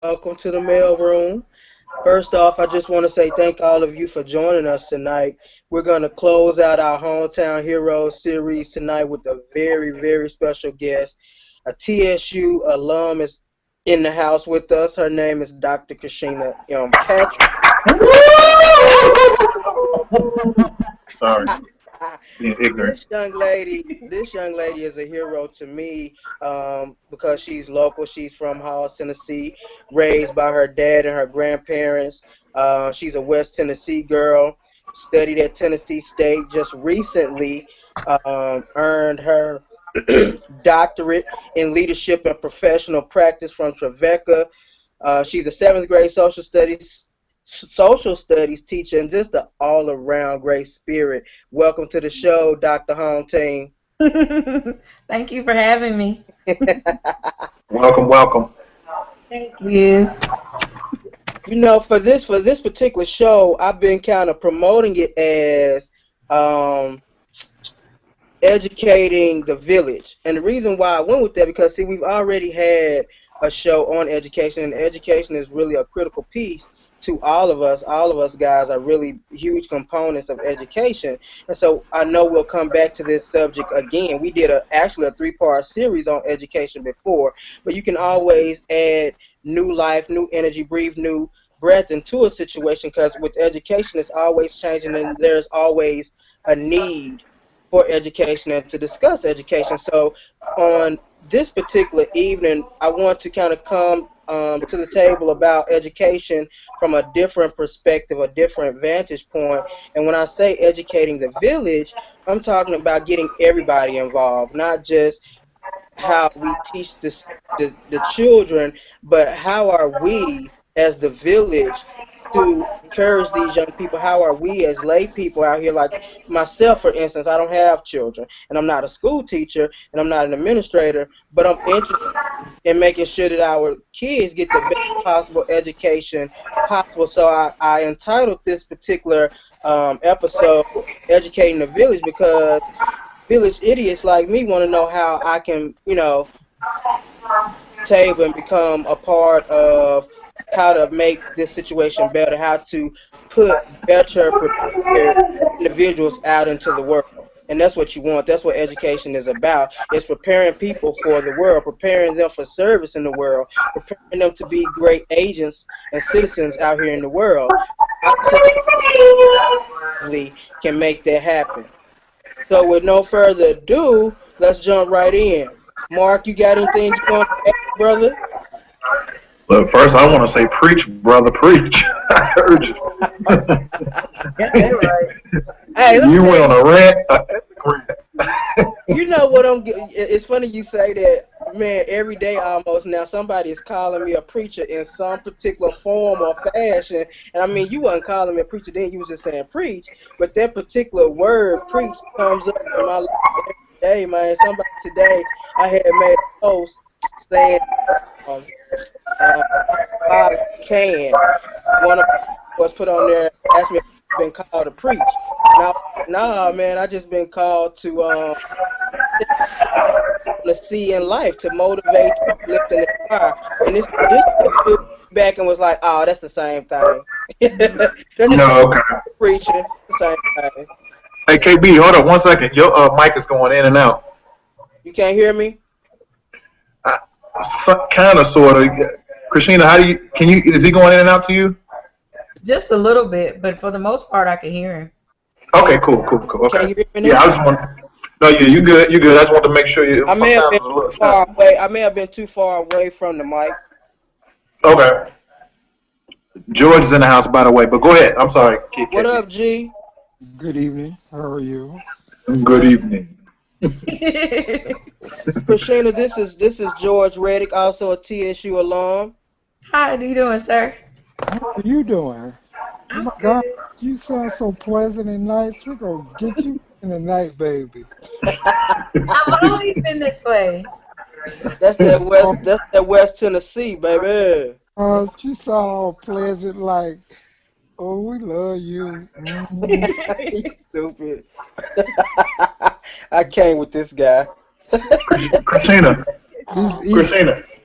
Welcome to the mail room. First off, I just want to say thank all of you for joining us tonight. We're going to close out our Hometown Heroes series tonight with a very, very special guest. A TSU alum is in the house with us. Her name is Dr. Krishenna Patrick. Sorry, being ignorant. This young lady is a hero to me because she's local. She's from Halls, Tennessee, raised by her dad and her grandparents. She's a West Tennessee girl. Studied at Tennessee State. Just recently earned her doctorate in leadership and professional practice from Trevecca. She's a seventh grade social studies teacher and just an all around great spirit. Welcome to the show, Dr. Home Team. Thank you for having me. Welcome, welcome. Thank you. For this particular show, I've been kind of promoting it as educating the village. And the reason why I went with that, because see, we've already had a show on education, and education is really a critical piece to all of us. All of us guys are really huge components of education. And so I know we'll come back to this subject again. We did actually a 3-part series on education before, but you can always add new life, new energy, breathe new breath into a situation, because with education it's always changing and there's always a need for education and to discuss education. So on this particular evening, I want to kind of come to the table about education from a different perspective, a different vantage point. And when I say educating the village, I'm talking about getting everybody involved, not just how we teach the children, but how are we as the village to encourage these young people? How are we as lay people out here, like myself, for instance? I don't have children, and I'm not a school teacher, and I'm not an administrator, but I'm interested in making sure that our kids get the best possible education possible. So I entitled this particular episode Educating the Village, because village idiots like me want to know how I can, table and become a part of how to make this situation better, how to put better prepared individuals out into the world. And that's what you want. That's what education is about. It's preparing people for the world, preparing them for service in the world, preparing them to be great agents and citizens out here in the world. I can make that happen. So with no further ado, let's jump right in. Mark, you got anything you want to add, brother? But first, I want to say, preach, brother, preach. I heard you. Hey, you went on a rant. You know what it's funny you say that, man. Every day almost now somebody is calling me a preacher in some particular form or fashion. And I mean, you wasn't calling me a preacher then, you was just saying preach. But that particular word, preach, comes up in my life every day, man. Somebody today, I had made a post saying, can. One of them was put on there, asked me if I've been called to preach. Nah, man, I just been called to see in life, to motivate, to lift and inspire. And this back and was like, oh, that's the same thing. Okay. Preaching, the same thing. Hey, KB, hold up 1 second. Your mic is going in and out. You can't hear me? Kind of, sort of. Krishenna, is he going in and out to you? Just a little bit, but for the most part, I can hear him. Okay, cool. Okay. Can you hear me now? Yeah, I just want. No, yeah, you good. I just want to make sure you. I may have been too far away. I may have been too far away from the mic. Okay. George is in the house, by the way. But go ahead. I'm sorry. What up, G? Good evening. How are you? Good evening. Krishenna, this is George Reddick, also a TSU alum. How are you doing, sir? How are you doing? Oh my God, you sound so pleasant and nice. We're gonna get you in the night, baby. I've always been this way. That's that West Tennessee, baby. She sound all pleasant, like, oh, we love you. You stupid. I came with this guy. Krishenna.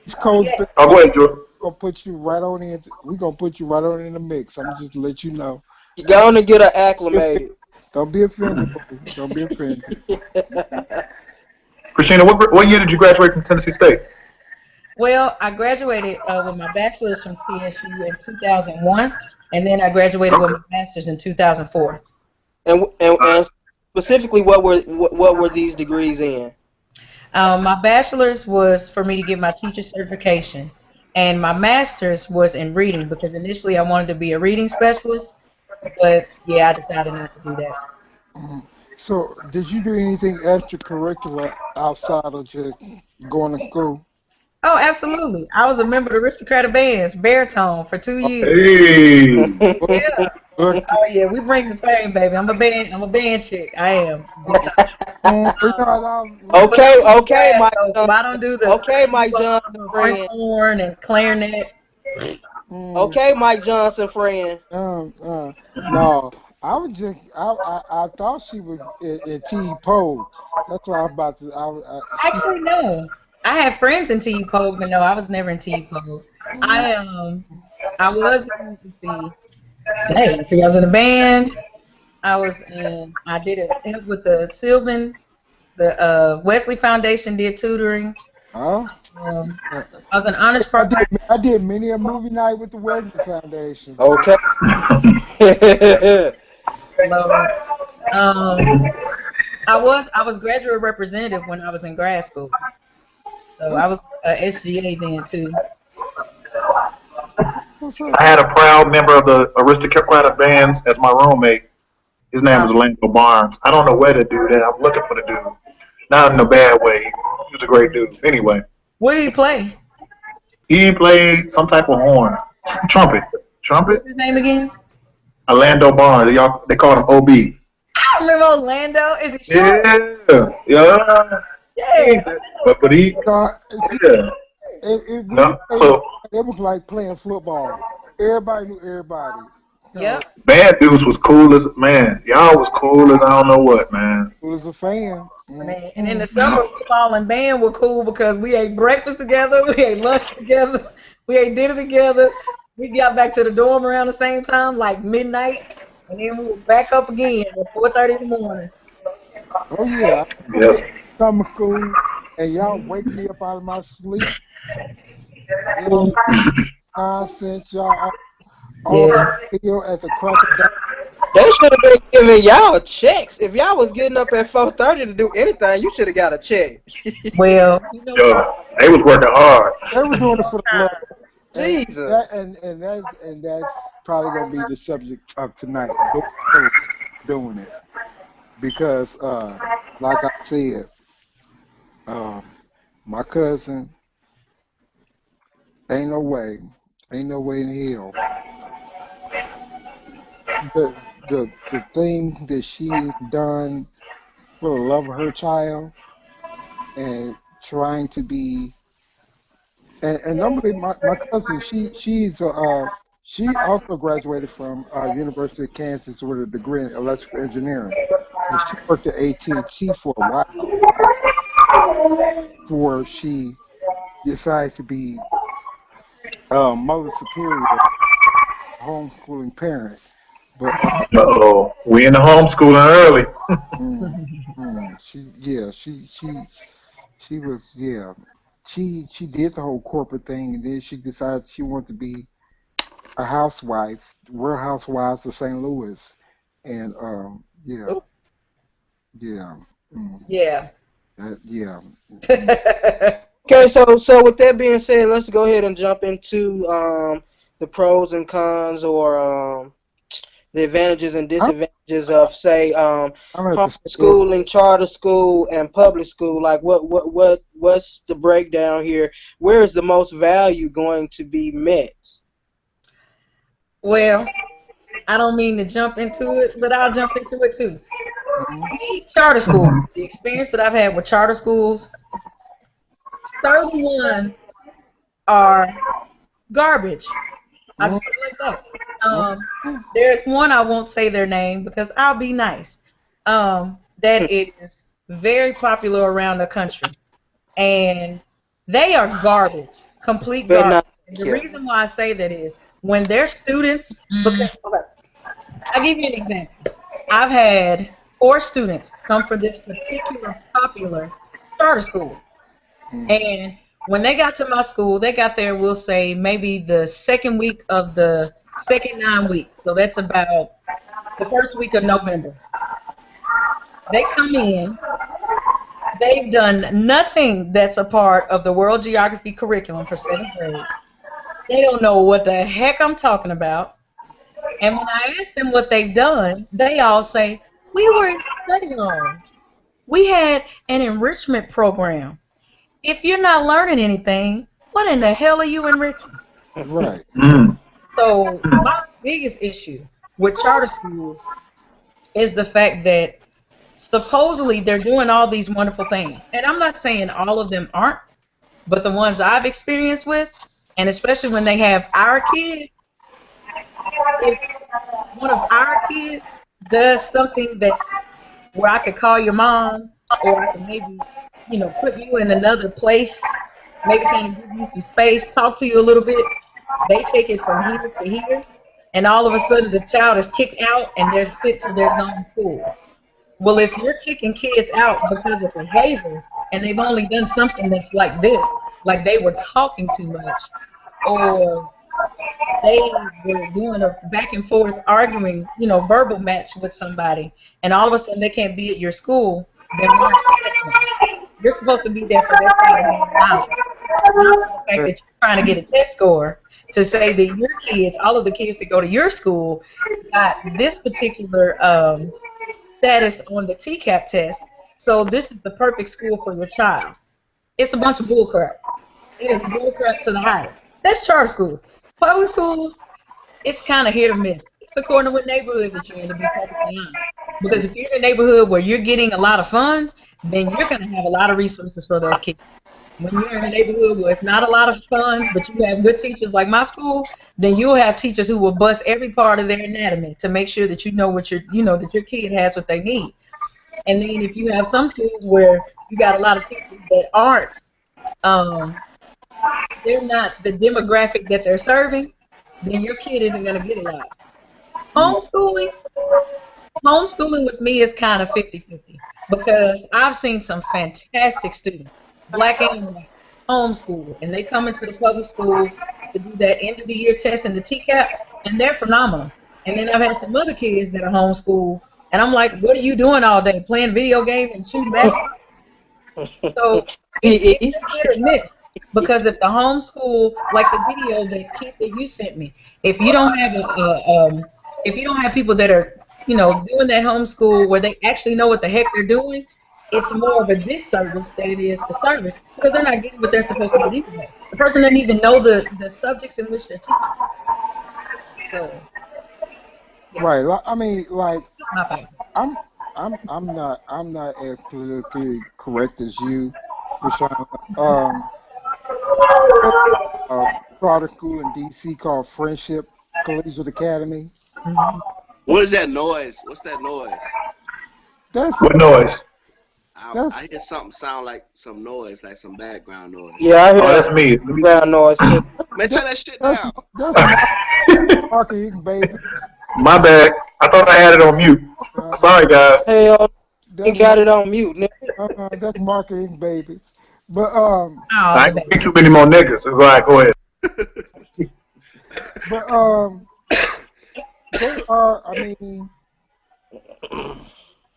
East Coast. Oh, go ahead, George. gonna put you right on in. We're gonna put you right on in the mix. I'm just to let you know. You going to get her acclimated. Don't be offended, boo. Don't be offended. Krishenna, what year did you graduate from Tennessee State? Well, I graduated with my bachelor's from TSU in 2001, and then I graduated with my master's in 2004. And specifically, what were these degrees in? My bachelor's was for me to get my teacher certification, and my master's was in reading because initially I wanted to be a reading specialist, but yeah, I decided not to do that. So, did you do anything extracurricular outside of just going to school? Oh, absolutely. I was a member of the Aristocratic Bands, baritone, for 2 years. Hey. Yeah. But, Oh yeah, we bring the fame, baby. I'm a band chick. I am. we got Okay, Mike So I Johnson. don't do the Okay, Mike Johnson, French friend. horn and clarinet. Okay, Mike Johnson, friend. no, I thought she was in T-Pole. That's why I'm about to. Actually, no. I had friends in TU Pogue, but no, I was never in TU Pogue. I was in the see, I was in a band. I did help with the Sylvan, the Wesley Foundation did tutoring. Huh? I was an honors program. I did many a movie night with the Wesley Foundation. Okay. Lord. I was graduate representative when I was in grad school. So I was SGA then too. I had a proud member of the Aristocratic Bands as my roommate. His name was Orlando Barnes. I don't know where the dude is. I'm looking for the dude. Not in a bad way. He was a great dude. Anyway. What did he play? He played some type of horn. Trumpet. What's his name again? Orlando Barnes. They called him OB. I remember Orlando. Is he short? Yeah. Yeah. But he, yeah. It was like playing football. Everybody knew everybody. Yep. Band dudes was cool as, man. Y'all was cool as I don't know what, man. It was a fan. Man. And in the summer, football and band were cool because we ate breakfast together, we ate lunch together, we ate dinner together. We got back to the dorm around the same time, like midnight, and then we were back up again at 4:30 in the morning. Oh yeah. Yes. Summer school, and y'all wake me up out of my sleep. Nonsense, y'all. All feel at the crack of dawn. They should have been giving y'all checks. If y'all was getting up at 4:30 to do anything, you should have got a check. Well, they was working hard. They were doing it for the love. Jesus. And that's probably gonna be the subject of tonight. Doing it because, like I said, my cousin ain't no way in hell. The thing that she has done for the love of her child and trying to be and normally my cousin she also graduated from University of Kansas with a degree in electrical engineering, and she worked at AT&T for a while before she decided to be mother superior, homeschooling parent. But we in the homeschooling early. She was she did the whole corporate thing, and then she decided she wanted to be a housewife, Real Housewives of St. Louis, and yeah. Okay, so with that being said, let's go ahead and jump into the pros and cons, or the advantages and disadvantages of, say, homeschooling, charter school, and public school. Like, what's the breakdown here? Where is the most value going to be met? Well, I don't mean to jump into it, but I'll jump into it too. Charter schools. The experience that I've had with charter schools, 31 are garbage. I just put it like that. There's one, I won't say their name because I'll be nice. That is very popular around the country, and they are garbage, complete garbage. And the Yeah. reason why I say that is when they're students, because okay, I'll give you an example. I've had 4 students come from this particular popular charter school. Mm. And when they got to my school, they got there, we'll say, maybe the second week of the second 9 weeks. So that's about the first week of November. They come in, they've done nothing that's a part of the world geography curriculum for 7th grade. They don't know what the heck I'm talking about. And when I ask them what they've done, they all say, we were in study hall. We had an enrichment program. If you're not learning anything, what in the hell are you enriching? Right. Mm. So my biggest issue with charter schools is the fact that supposedly they're doing all these wonderful things. And I'm not saying all of them aren't, but the ones I've experienced with, and especially when they have our kids, if one of our kids does something that's where I could call your mom, or I can maybe, put you in another place, maybe kind of give you some space, talk to you a little bit, they take it from here to here, and all of a sudden the child is kicked out and they're sent to their zone school. Well, if you're kicking kids out because of behavior and they've only done something that's like this, like they were talking too much, or they were doing a back and forth arguing, verbal match with somebody, and all of a sudden they can't be at your school, then why expect them? You're supposed to be there for their child to gain knowledge, not for the fact Uh, that you're trying to get a test score to say that your kids, all of the kids that go to your school, got this particular status on the TCAP test, so this is the perfect school for your child. It's a bunch of bullcrap. It is bullcrap to the highest. That's charter schools. Public schools, it's kind of hit or miss. It's according to what neighborhood that you're in, to be perfectly honest. Because if you're in a neighborhood where you're getting a lot of funds, then you're going to have a lot of resources for those kids. When you're in a neighborhood where it's not a lot of funds, but you have good teachers like my school, then you'll have teachers who will bust every part of their anatomy to make sure that you know that your kid has what they need. And then if you have some schools where you got a lot of teachers that aren't, um, they're not the demographic that they're serving, then your kid isn't going to get a lot. Homeschooling, homeschooling with me is kind of 50-50 because I've seen some fantastic students, black and white, homeschool, and they come into the public school to do that end of the year test and the TCAP, and they're phenomenal. And then I've had some other kids that are homeschool, and I'm like, what are you doing all day? Playing video games and shooting basketball? So it's a hit or miss because if the homeschool, like the video that Keith that you sent me, if you don't have if you don't have people that are doing that homeschool where they actually know what the heck they're doing, it's more of a disservice than it is a service because they're not getting what they're supposed to get anyway. The person doesn't even know the subjects in which they're teaching. So yeah, right. I mean, like that's my opinion. I'm I'm not as politically correct as you, Krishenna. There's a charter school in D.C. called Friendship Collegiate Academy. Mhm. What is that noise? What's that noise? That's What noise? that's I hear something sound like some noise, like some background noise. Yeah, I Oh, that's hear me. background noise too. Man, turn that shit that's down. that's marketing, baby. My bad. I thought I had it on mute. Uh, Sorry, guys. Hell, you that's got it on mute, nigga. that's marketing, babies. But I Oh, ain't gonna baby. get too many more niggas. All right, go ahead. but they are. I mean,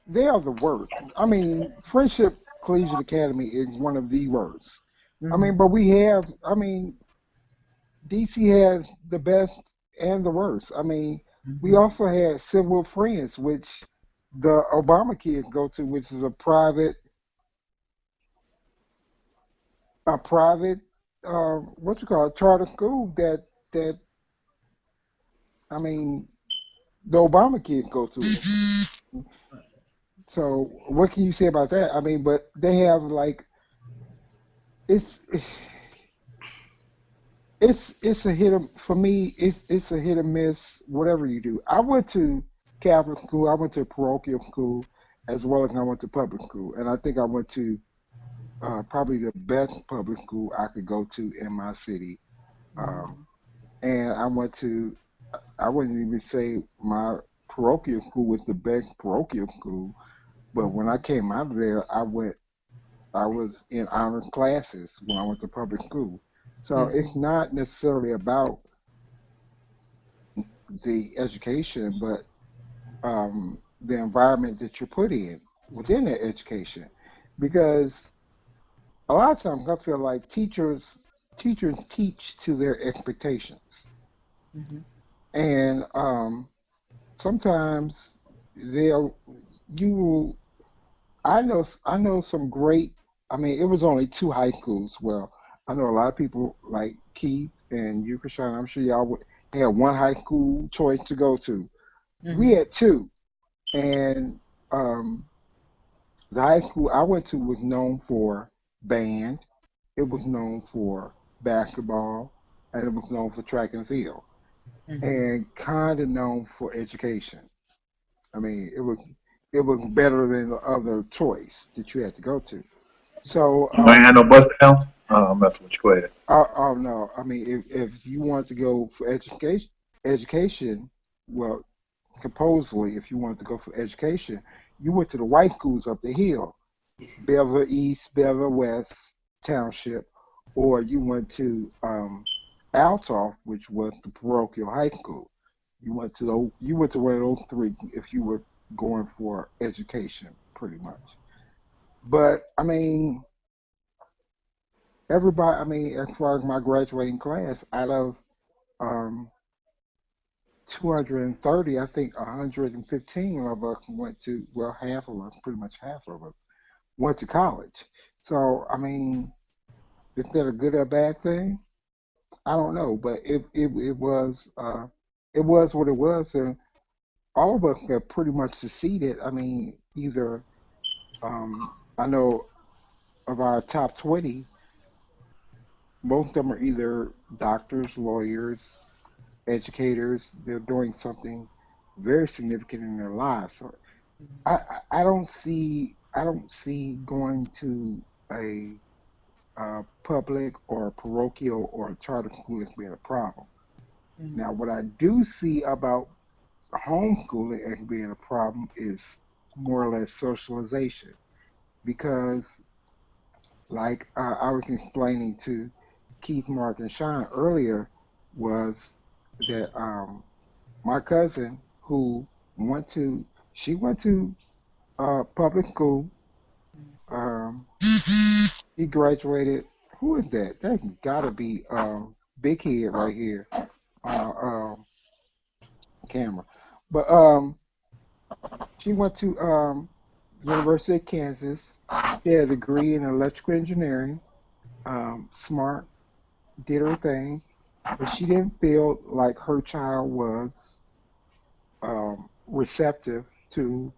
they are the worst. I mean, Friendship Collegiate Academy is one of the worst. I Mhm. mean, but we have. I mean, DC has the best and the worst. I mean, we Mhm. also had Civil Friends, which the Obama kids go to, which is a private, what you call it, charter school that I mean the Obama kids go to it. So what can you say about that? I mean, but they have like it's it's a hit for me. It's a hit or miss. Whatever you do, I went to Catholic school. I went to parochial school as well as I went to public school, and I think I went to probably the best public school I could go to in my city. Um, and I wouldn't even say my parochial school was the best parochial school, but when I came out of there, I was in honors classes when I went to public school. So it's not necessarily about the education, but the environment that you're put in within that education. Because a lot of times I feel like teachers teach to their expectations, and sometimes they'll you will. I know some great. I mean, it was only two high schools. Well, I know a lot of people like Keith and you, Krishan. I'm sure y'all had one high school choice to go to. We had two, and um, the high school I went to was known for band. It was known for basketball, and it was known for track and field, and kind of known for education. I mean, it was better than the other choice that you had to go to. So, You ain't had no bus downs? Oh, I'm messing with you. Go ahead. oh no, I mean, if you want to go for education, well, supposedly, if you wanted to go for education, you went to the white schools up the hill, Bevel East, Bevel West Township, or you went to Altoff, which was the parochial high school. You went to one of those three if you were going for education, pretty much. But I mean, everybody. I mean, as far as my graduating class, out of um, 230, I think 115 of us went to. Well, half of us, pretty much half of us, went to college. So I mean, is that a good or bad thing? I don't know, but it was what it was, and all of us have pretty much succeeded. I mean, either I know of our top 20, most of them are either doctors, lawyers, educators. They're doing something very significant in their lives. So I I don't see going to a public or parochial or charter school as being a problem. Now, what I do see about homeschooling as being a problem is more or less socialization because, like I was explaining to Keith, Mark, and Sean earlier, was that my cousin who went to she went to public school. Um, he graduated. Who is that? That's got to be Big Head right here on our camera. But she went to University of Kansas. She had a degree in electrical engineering. Smart, did her thing, but she didn't feel like her child was receptive to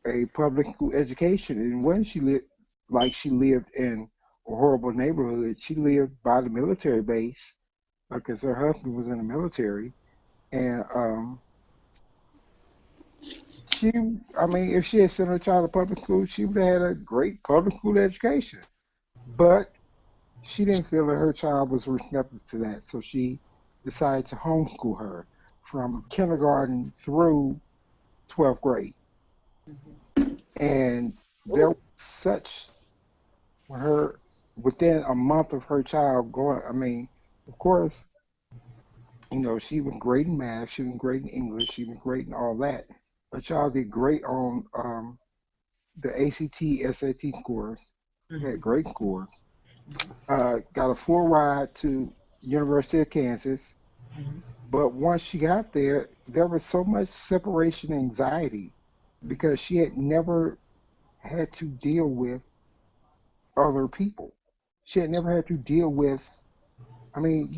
a public school education. And when she lived, like she lived in a horrible neighborhood, she lived by the military base because her husband was in the military. And she, I mean, if she had sent her child to public school, she would have had a great public school education. But she didn't feel that her child was receptive to that, so she decided to homeschool her from kindergarten through 12th grade. And there was such her within a month of her child going. I mean, of course, she was great in math, she was great in English, she was great in all that. Her child did great on the ACT, SAT scores, had great scores. Got a full ride to University of Kansas. But once she got there, there was so much separation anxiety because she had never had to deal with other people. She had never had to deal with, I mean,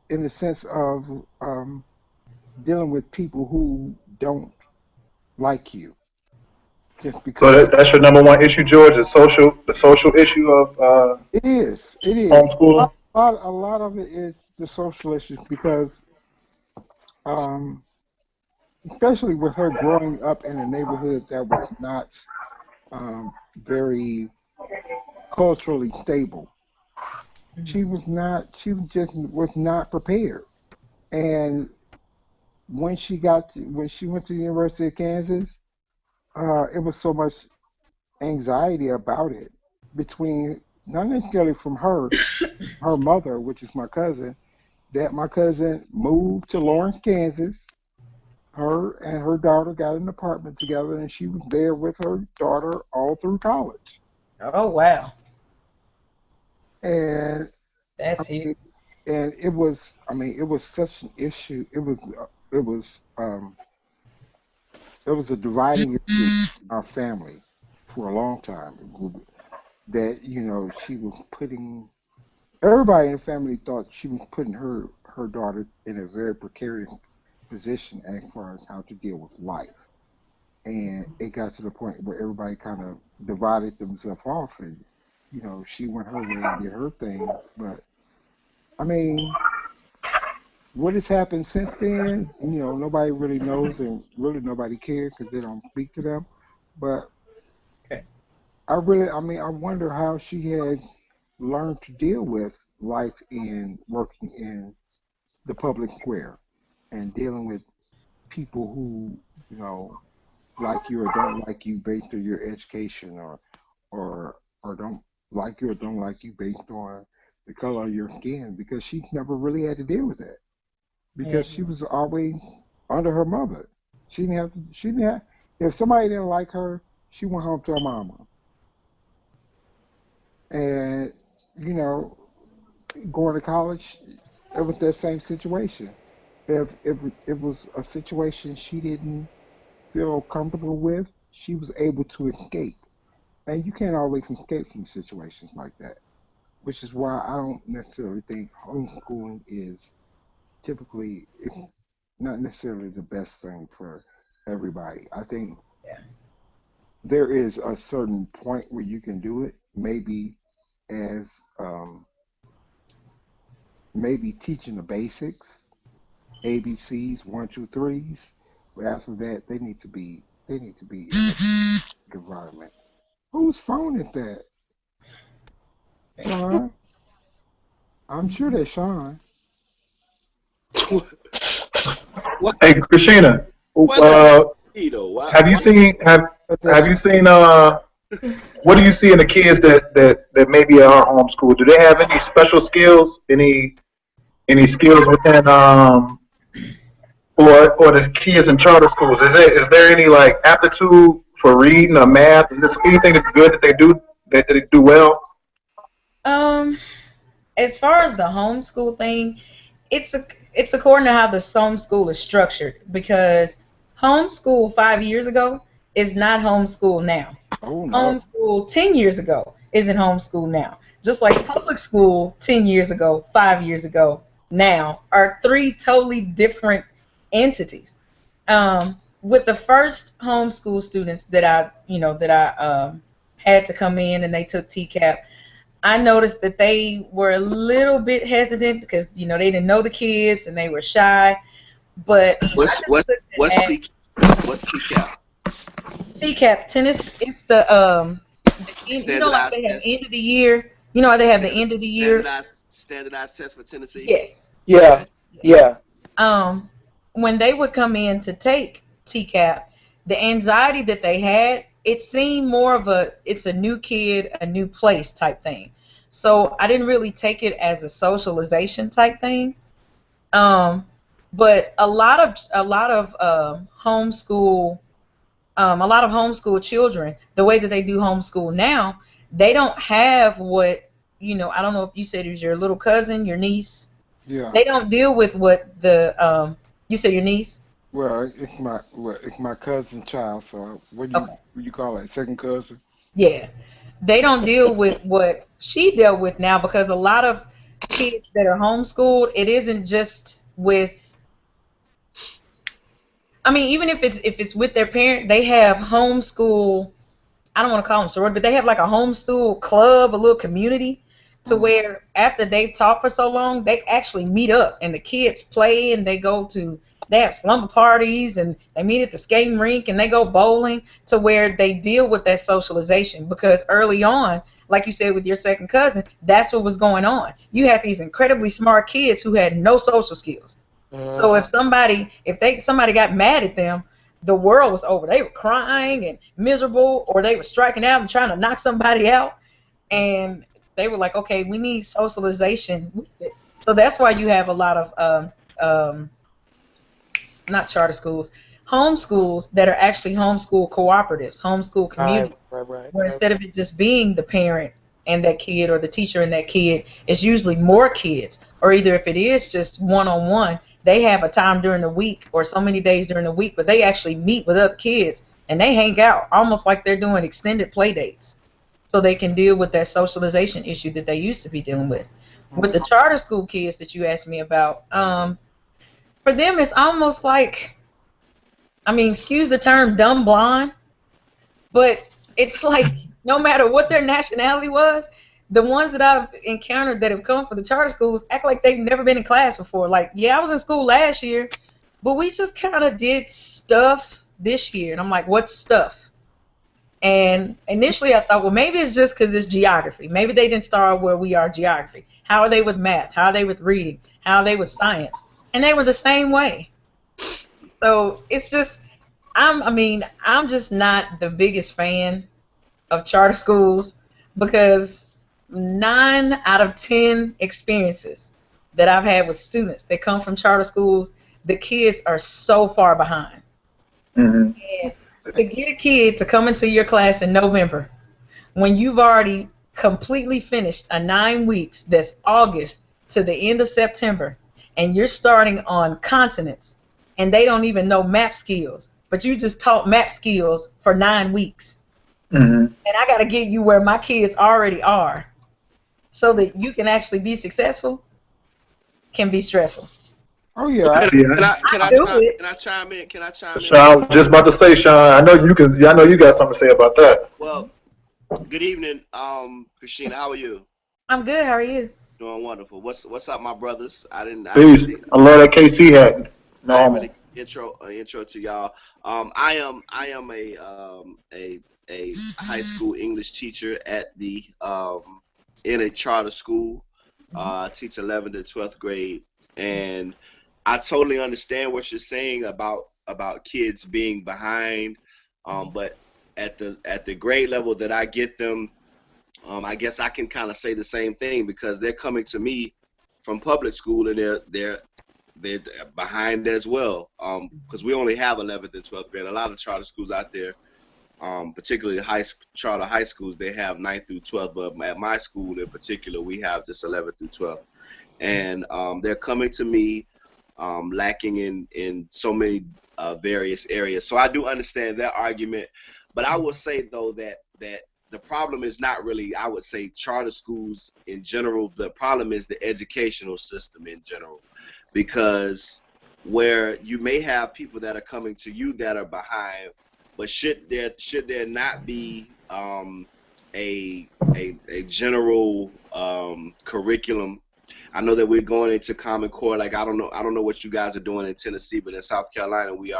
in the sense of dealing with people who don't like you just So because that's your number one issue, George, the social issue of it is. It is. homeschooling. A lot of it is the social issues because, um, especially with her growing up in a neighborhood that was not very culturally stable. She was just was not prepared. And when she went to the University of Kansas, it was so much anxiety about it between not necessarily from her mother, which is my cousin, that my cousin moved to Lawrence, Kansas. Her and her daughter got an apartment together, and she was there with her daughter all through college. Oh wow, And I that's huge. mean, and it was, I mean, it was such an issue. It was, it was a dividing issue in our family for a long time. That she was putting everybody in the family thought she was putting her daughter in a very precarious position as far as how to deal with life. And it got to the point where everybody kind of divided themselves off, and she went her way and did her thing. But I mean, what has happened since then? Nobody really knows, and really nobody cares because they don't speak to them. But Okay. I mean, I wonder how she had learned to deal with life in working in the public square and dealing with people who like you or don't like you based on your education, or don't like you or don't like you based on the color of your skin, because she's never really had to deal with that Yeah. because she was always under her mother. She didn't have, if somebody didn't like her, she went home to her mama. And you know, going to college, it was that same situation. If it was a situation she didn't feel comfortable with, she was able to escape. And you can't always escape from situations like that, which is why I don't necessarily think homeschooling is typically, it's not necessarily the best thing for everybody. I think Yeah. there is a certain point where you can do it, maybe as maybe teaching the basics, ABCs, one, two, threes. But after that, they need to be in a environment. Whose phone is that, Sean? I'm sure that's Sean. What? Hey, Krishenna, What does uh, he though? Why? have you Why? seen have That's you seen what do you see in the kids that maybe are homeschooled? Do they have any special skills? Any skills within or the kids in charter schools? Is there any like aptitude for reading or math? Is there anything that's good that they do well? Um, as far as the homeschool thing, it's a it's according to how the homeschool is structured because homeschool 5 years ago is not homeschool now. oh no. Homeschool 10 years ago isn't homeschool now. Just like public school 10 years ago, 5 years ago, now are three totally different entities. With the first homeschool students that I had to come in and they took TCAP, I noticed that they were a little bit hesitant because they didn't know the kids and they were shy. But I What's just what? looked What's at T? What's TCAP? TCAP tennis. It's like Standardized they have test. end of the year. You know how they have the Standard, end of the year. standardized test for Tennessee. Yes. Yeah, Okay. yeah. Um, when they would come in to take TCAP, the anxiety that they had, it seemed more of it's a new kid, a new place type thing. So I didn't really take it as a socialization type thing. Um, but a lot of homeschool children, the way that they do homeschool now, they don't have I don't know if you said it was your little cousin, your niece. Yeah. They don't deal with what you said your niece. It's my cousin child. So Okay. what you call it? Second cousin? Yeah. They don't deal with what she dealt with now because a lot of kids that are homeschooled, it isn't just with I mean, even if it's with their parent, they have homeschool. I don't want to call them sorority, but they have like a homeschool club, a little community, to Mm. where after they've taught for so long, they actually meet up and the kids play and they have slumber parties and they meet at the skating rink and they go bowling to where they deal with that socialization because early on, like you said with your second cousin, that's what was going on. You had these incredibly smart kids who had no social skills. So if somebody got mad at them, the world was over. They were crying and miserable, or they were striking out and trying to knock somebody out. And they were like, okay, we need socialization with it. So that's why you have a lot of not charter schools, home schools that are actually homeschool cooperatives, homeschool communities, where instead of it just being the parent and that kid or the teacher and that kid, it's usually more kids. Or either if it is just one-on-one, they have a time during the week or so many days during the week, but they actually meet with other kids and they hang out almost like they're doing extended play dates so they can deal with that socialization issue that they used to be dealing with. With the charter school kids that you asked me about, for them it's almost like, I mean, excuse the term dumb blonde, but it's like no matter what their nationality was, the ones that I've encountered that have come from the charter schools act like they've never been in class before. Like, yeah, I was in school last year, but we just kind of did stuff this year. And I'm like, what stuff? And initially I thought, well, maybe it's just because it's geography. Maybe they didn't start where we are geography. How are they with math? How are they with reading? How are they with science? And they were the same way. So it's just, I'm just not the biggest fan of charter schools because 9 out of 10 experiences that I've had with students that come from charter schools, the kids are so far behind. And to get a kid to come into your class in November when you've already completely finished a 9 weeks, that's August to the end of September, and you're starting on continents, and they don't even know map skills, but you just taught map skills for 9 weeks. And I got to get you where my kids already are so that you can actually be successful, can be stressful. Oh yeah. Can I chime in? Sean, I was just about to say, Sean, I know you can. I know you got something to say about that. Well, good evening, Krishenna. How are you? I'm good. How are you? Doing wonderful. What's up, my brothers? Peace. I love that KC hat. No, really intro to y'all. I am a high school English teacher at the in a charter school. Teach 11th and 12th grade, and I totally understand what you're saying about kids being behind, but at the grade level that I get them, I guess I can kind of say the same thing because they're coming to me from public school and they're behind as well, because we only have 11th and 12th grade. A lot of charter schools out there, particularly charter high schools, they have 9th through 12th, but at my school in particular, we have just 11th through 12th. And they're coming to me lacking in so many various areas. So I do understand that argument, but I will say, though, that the problem is not really, I would say, charter schools in general. The problem is the educational system in general, because where you may have people that are coming to you that are behind, but should there not be a general curriculum? I know that we're going into Common Core. Like I don't know what you guys are doing in Tennessee, but in South Carolina we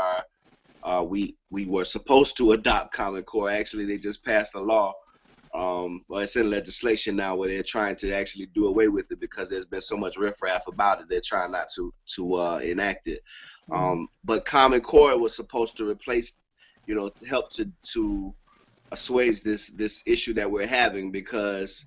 were supposed to adopt Common Core. Actually, they just passed a law. Well, it's in legislation now where they're trying to actually do away with it because there's been so much riffraff about it. They're trying not to enact it. But Common Core was supposed to replace, help to assuage this issue that we're having because,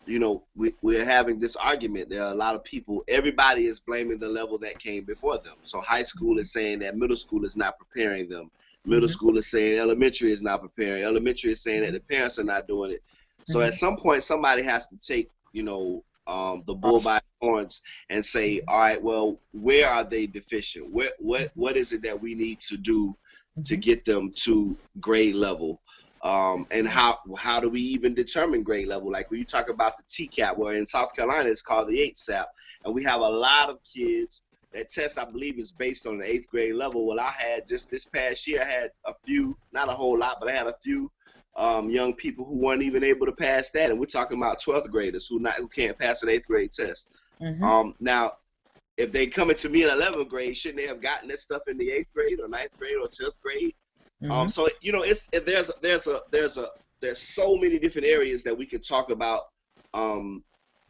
we're having this argument. There are a lot of people, everybody is blaming the level that came before them. So high school is saying that middle school is not preparing them. Middle school is saying elementary is not preparing. Elementary is saying that the parents are not doing it. So at some point, somebody has to take, the bull by the horns and say, all right, well, where are they deficient? What is it that we need to do to get them to grade level? And how do we even determine grade level? Like when you talk about the TCAP, where in South Carolina it's called the 8SAP, and we have a lot of kids. That test, I believe, is based on the 8th grade level. Well, I had just this past year, I had a few, not a whole lot, but I had a few young people who weren't even able to pass that, and we're talking about 12th graders who can't pass an 8th grade test. Now, if they coming to me in 11th grade, shouldn't they have gotten that stuff in the 8th grade or 9th grade or 10th grade? So there's there's so many different areas that we can talk about,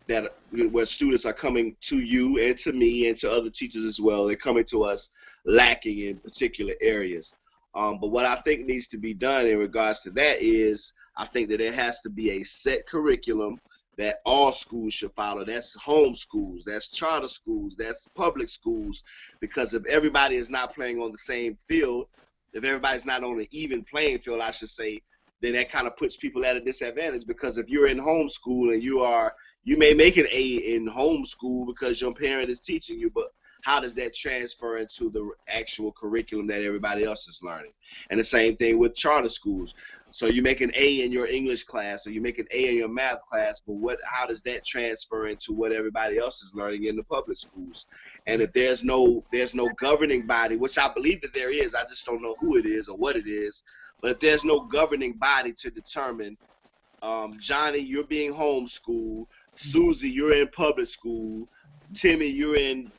that where students are coming to you and to me and to other teachers as well. They're coming to us lacking in particular areas. But what I think needs to be done in regards to that is, I think that there has to be a set curriculum that all schools should follow. That's home schools, that's charter schools, that's public schools, because if everybody is not playing on the same field, if everybody's not on an even playing field, I should say, then that kind of puts people at a disadvantage. Because if you're in homeschool and you may make an A in homeschool because your parent is teaching you, but how does that transfer into the actual curriculum that everybody else is learning? And the same thing with charter schools. So you make an A in your English class, or you make an A in your math class, but how does that transfer into what everybody else is learning in the public schools? And if there's no governing body, which I believe that there is, I just don't know who it is or what it is, but if there's no governing body to determine, Johnny, you're being homeschooled, Susie, you're in public school, Timmy, you're in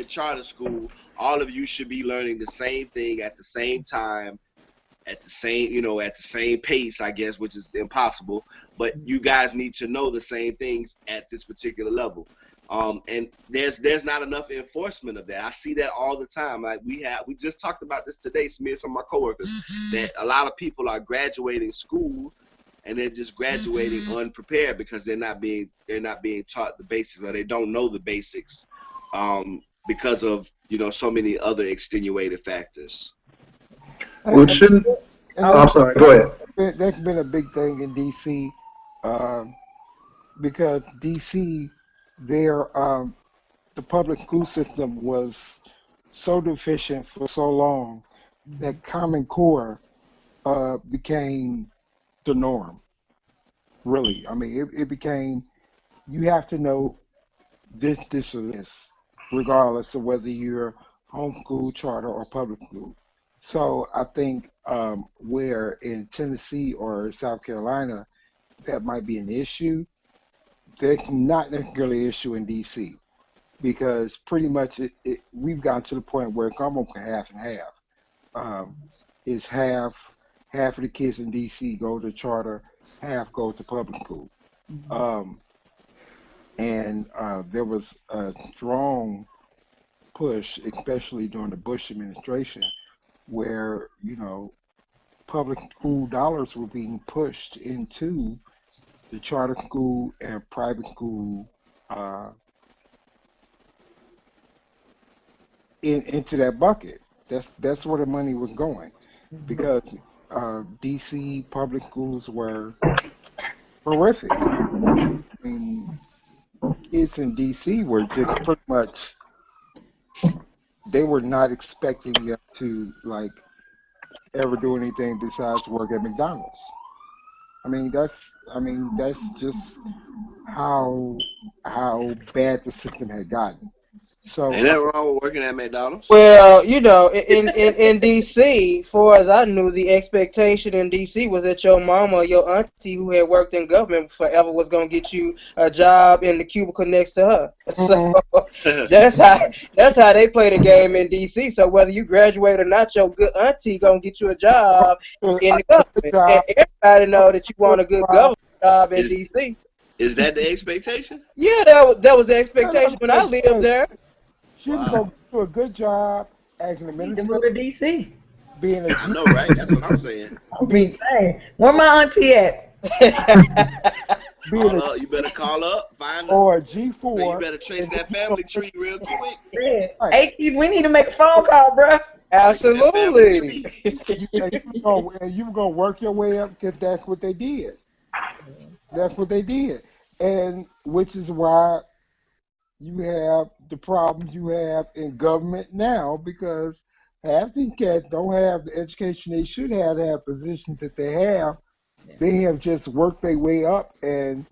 charter school, all of you should be learning the same thing at the same time, at the same pace, I guess, which is impossible, but you guys need to know the same things at this particular level. And there's not enough enforcement of that. I see that all the time. Like we just talked about this today, me and some of my coworkers, that a lot of people are graduating school and they're just graduating unprepared because they're not being taught the basics, or they don't know the basics, because of so many other extenuating factors. Well, shouldn't. I'm sorry. Go ahead. That's been a big thing in DC, because DC, the public school system was so deficient for so long that Common Core became the norm. Really, I mean, it became, you have to know this, or this, regardless of whether you're homeschool, charter, or public school. So I think where in Tennessee or South Carolina that might be an issue, that's not necessarily an issue in DC, because pretty much we've gotten to the point where it's almost half and half. It's half of the kids in DC go to charter, half go to public school. And there was a strong push, especially during the Bush administration, where public school dollars were being pushed into the charter school and private school, into that bucket. That's where the money was going, because DC public schools were horrific. I mean, kids in DC were just pretty much, they were not expecting you to ever do anything besides work at McDonald's. I mean that's just how bad the system had gotten. So ain't that wrong with working at McDonald's? Well, in D.C., far as I knew, the expectation in D.C. was that your mama or your auntie who had worked in government forever was going to get you a job in the cubicle next to her. So that's how they play the game in D.C. So whether you graduate or not, your good auntie going to get you a job in the government. And everybody know that you want a good government job in D.C. Is that the expectation? Yeah, that was the expectation when I lived there. She can go do a good job as an administrator. Move to DC. I know, right? That's what I'm saying. I mean, hey, where my auntie at? You better call up, find her. Or a G4. Man, you better trace that family tree real quick. Yeah. Hey, Keith, we need to make a phone call, bro. Absolutely. You were going to work your way up, because that's what they did. That's what they did. And which is why you have the problems you have in government now, because half these cats don't have the education they should have to have positions that they have. They have just worked their way up. And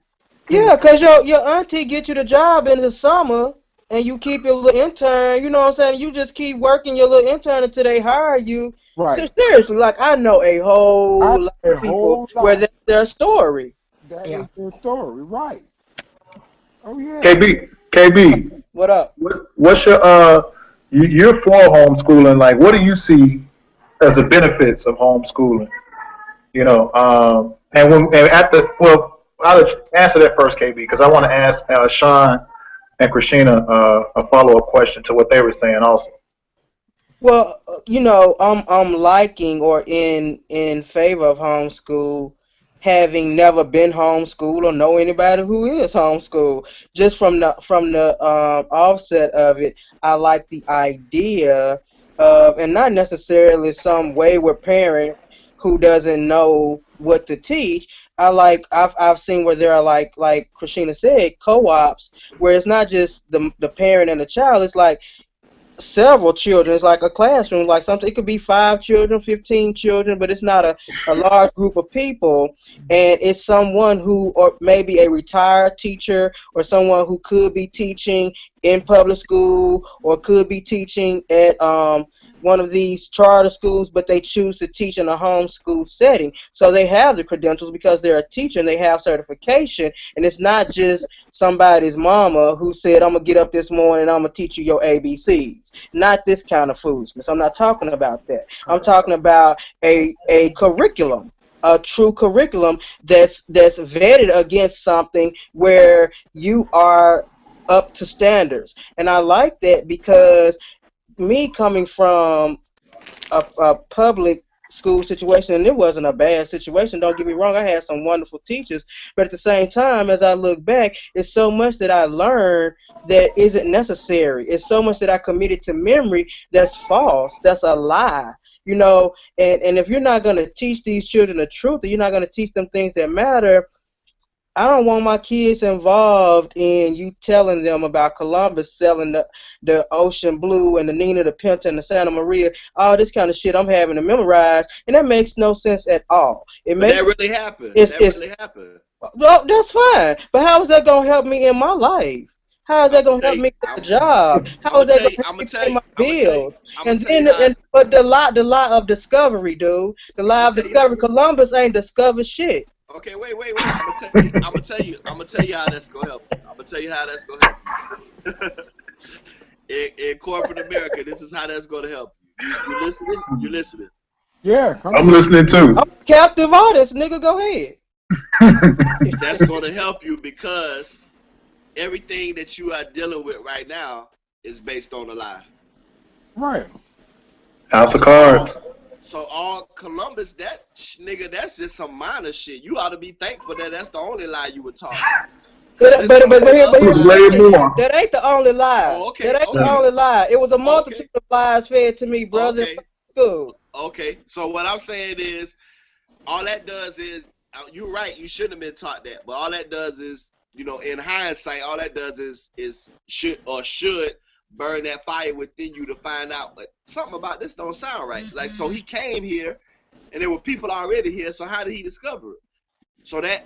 yeah, because your auntie get you the job in the summer, and you keep your little intern, you know what I'm saying? You just keep working your little intern until they hire you. Right. So seriously, I know a whole lot of people where that's their story. That is their story, right? Oh yeah. KB. What up? What's your you're for homeschooling? What do you see as the benefits of homeschooling? And at the I'll answer that first, KB, because I want to ask Sean and Krishenna a follow up question to what they were saying also. Well, I'm liking or in favor of homeschool, having never been homeschooled or know anybody who is homeschooled. Just from the offset of it, I like the idea of, and not necessarily some wayward parent who doesn't know what to teach. I've seen where there are like Christina said, co-ops where it's not just the parent and the child. It's like several children. It's like a classroom, like something. It could be 5 children, 15 children, but it's not a large group of people. And it's someone who, or maybe a retired teacher, or someone who could be teaching in public school, or could be teaching at one of these charter schools, but they choose to teach in a homeschool setting. So they have the credentials because they're a teacher and they have certification. And it's not just somebody's mama who said, I'm going to get up this morning and I'm going to teach you your ABCs. Not this kind of foolishness. I'm not talking about that. I'm talking about a curriculum, a true curriculum that's vetted against something where you are up to standards. And I like that because me coming from a public school situation, and it wasn't a bad situation, don't get me wrong, I had some wonderful teachers, but at the same time, as I look back, it's so much that I learned that isn't necessary. It's so much that I committed to memory that's false, that's a lie. And if you're not going to teach these children the truth, or you're not going to teach them things that matter, I don't want my kids involved in you telling them about Columbus selling the Ocean Blue and the Nina, the Pinta, and the Santa Maria, all this kind of shit I'm having to memorize, and that makes no sense at all. That really happened. Really happened. Well, that's fine, but how is that going to help me in my life? How is that going to help me get a job? How is that going to help me pay my bills? But the lie of discovery, dude. The lie of discovery. Columbus ain't discovered shit. Okay, wait. I'm gonna tell you how that's gonna help you. I'm gonna tell you how that's gonna help you. in corporate America, this is how that's gonna help you. You listening? You listening? Yeah, I'm listening too. I'm a captive artist, nigga. Go ahead. That's gonna help you because everything that you are dealing with right now is based on a lie. right. House of Cards. So all Columbus, that nigga, that's just some minor shit. You ought to be thankful that that's the only lie you were taught. But way more. that ain't the only lie. Oh, okay, That ain't okay. the only lie. It was a multitude of lies fed to me, brother. Okay. School. Okay, so what I'm saying is, all that does is, you're right, you shouldn't have been taught that, but all that does is, in hindsight, all that does is should burn that fire within you to find out, but something about this don't sound right. Like, so he came here, and there were people already here, so how did he discover it? So that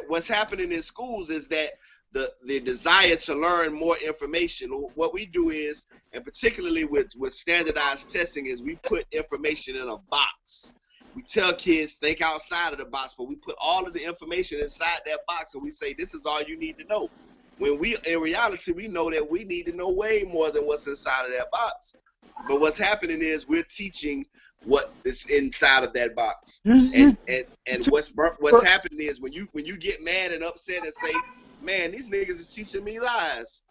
what's happening in schools is that the desire to learn more information, what we do is, and particularly with standardized testing, is we put information in a box. We tell kids, think outside of the box, but we put all of the information inside that box, and we say, this is all you need to know. When in reality, we know that we need to know way more than what's inside of that box. But what's happening is we're teaching what is inside of that box. And what's happening is when you get mad and upset and say, man, these niggas is teaching me lies.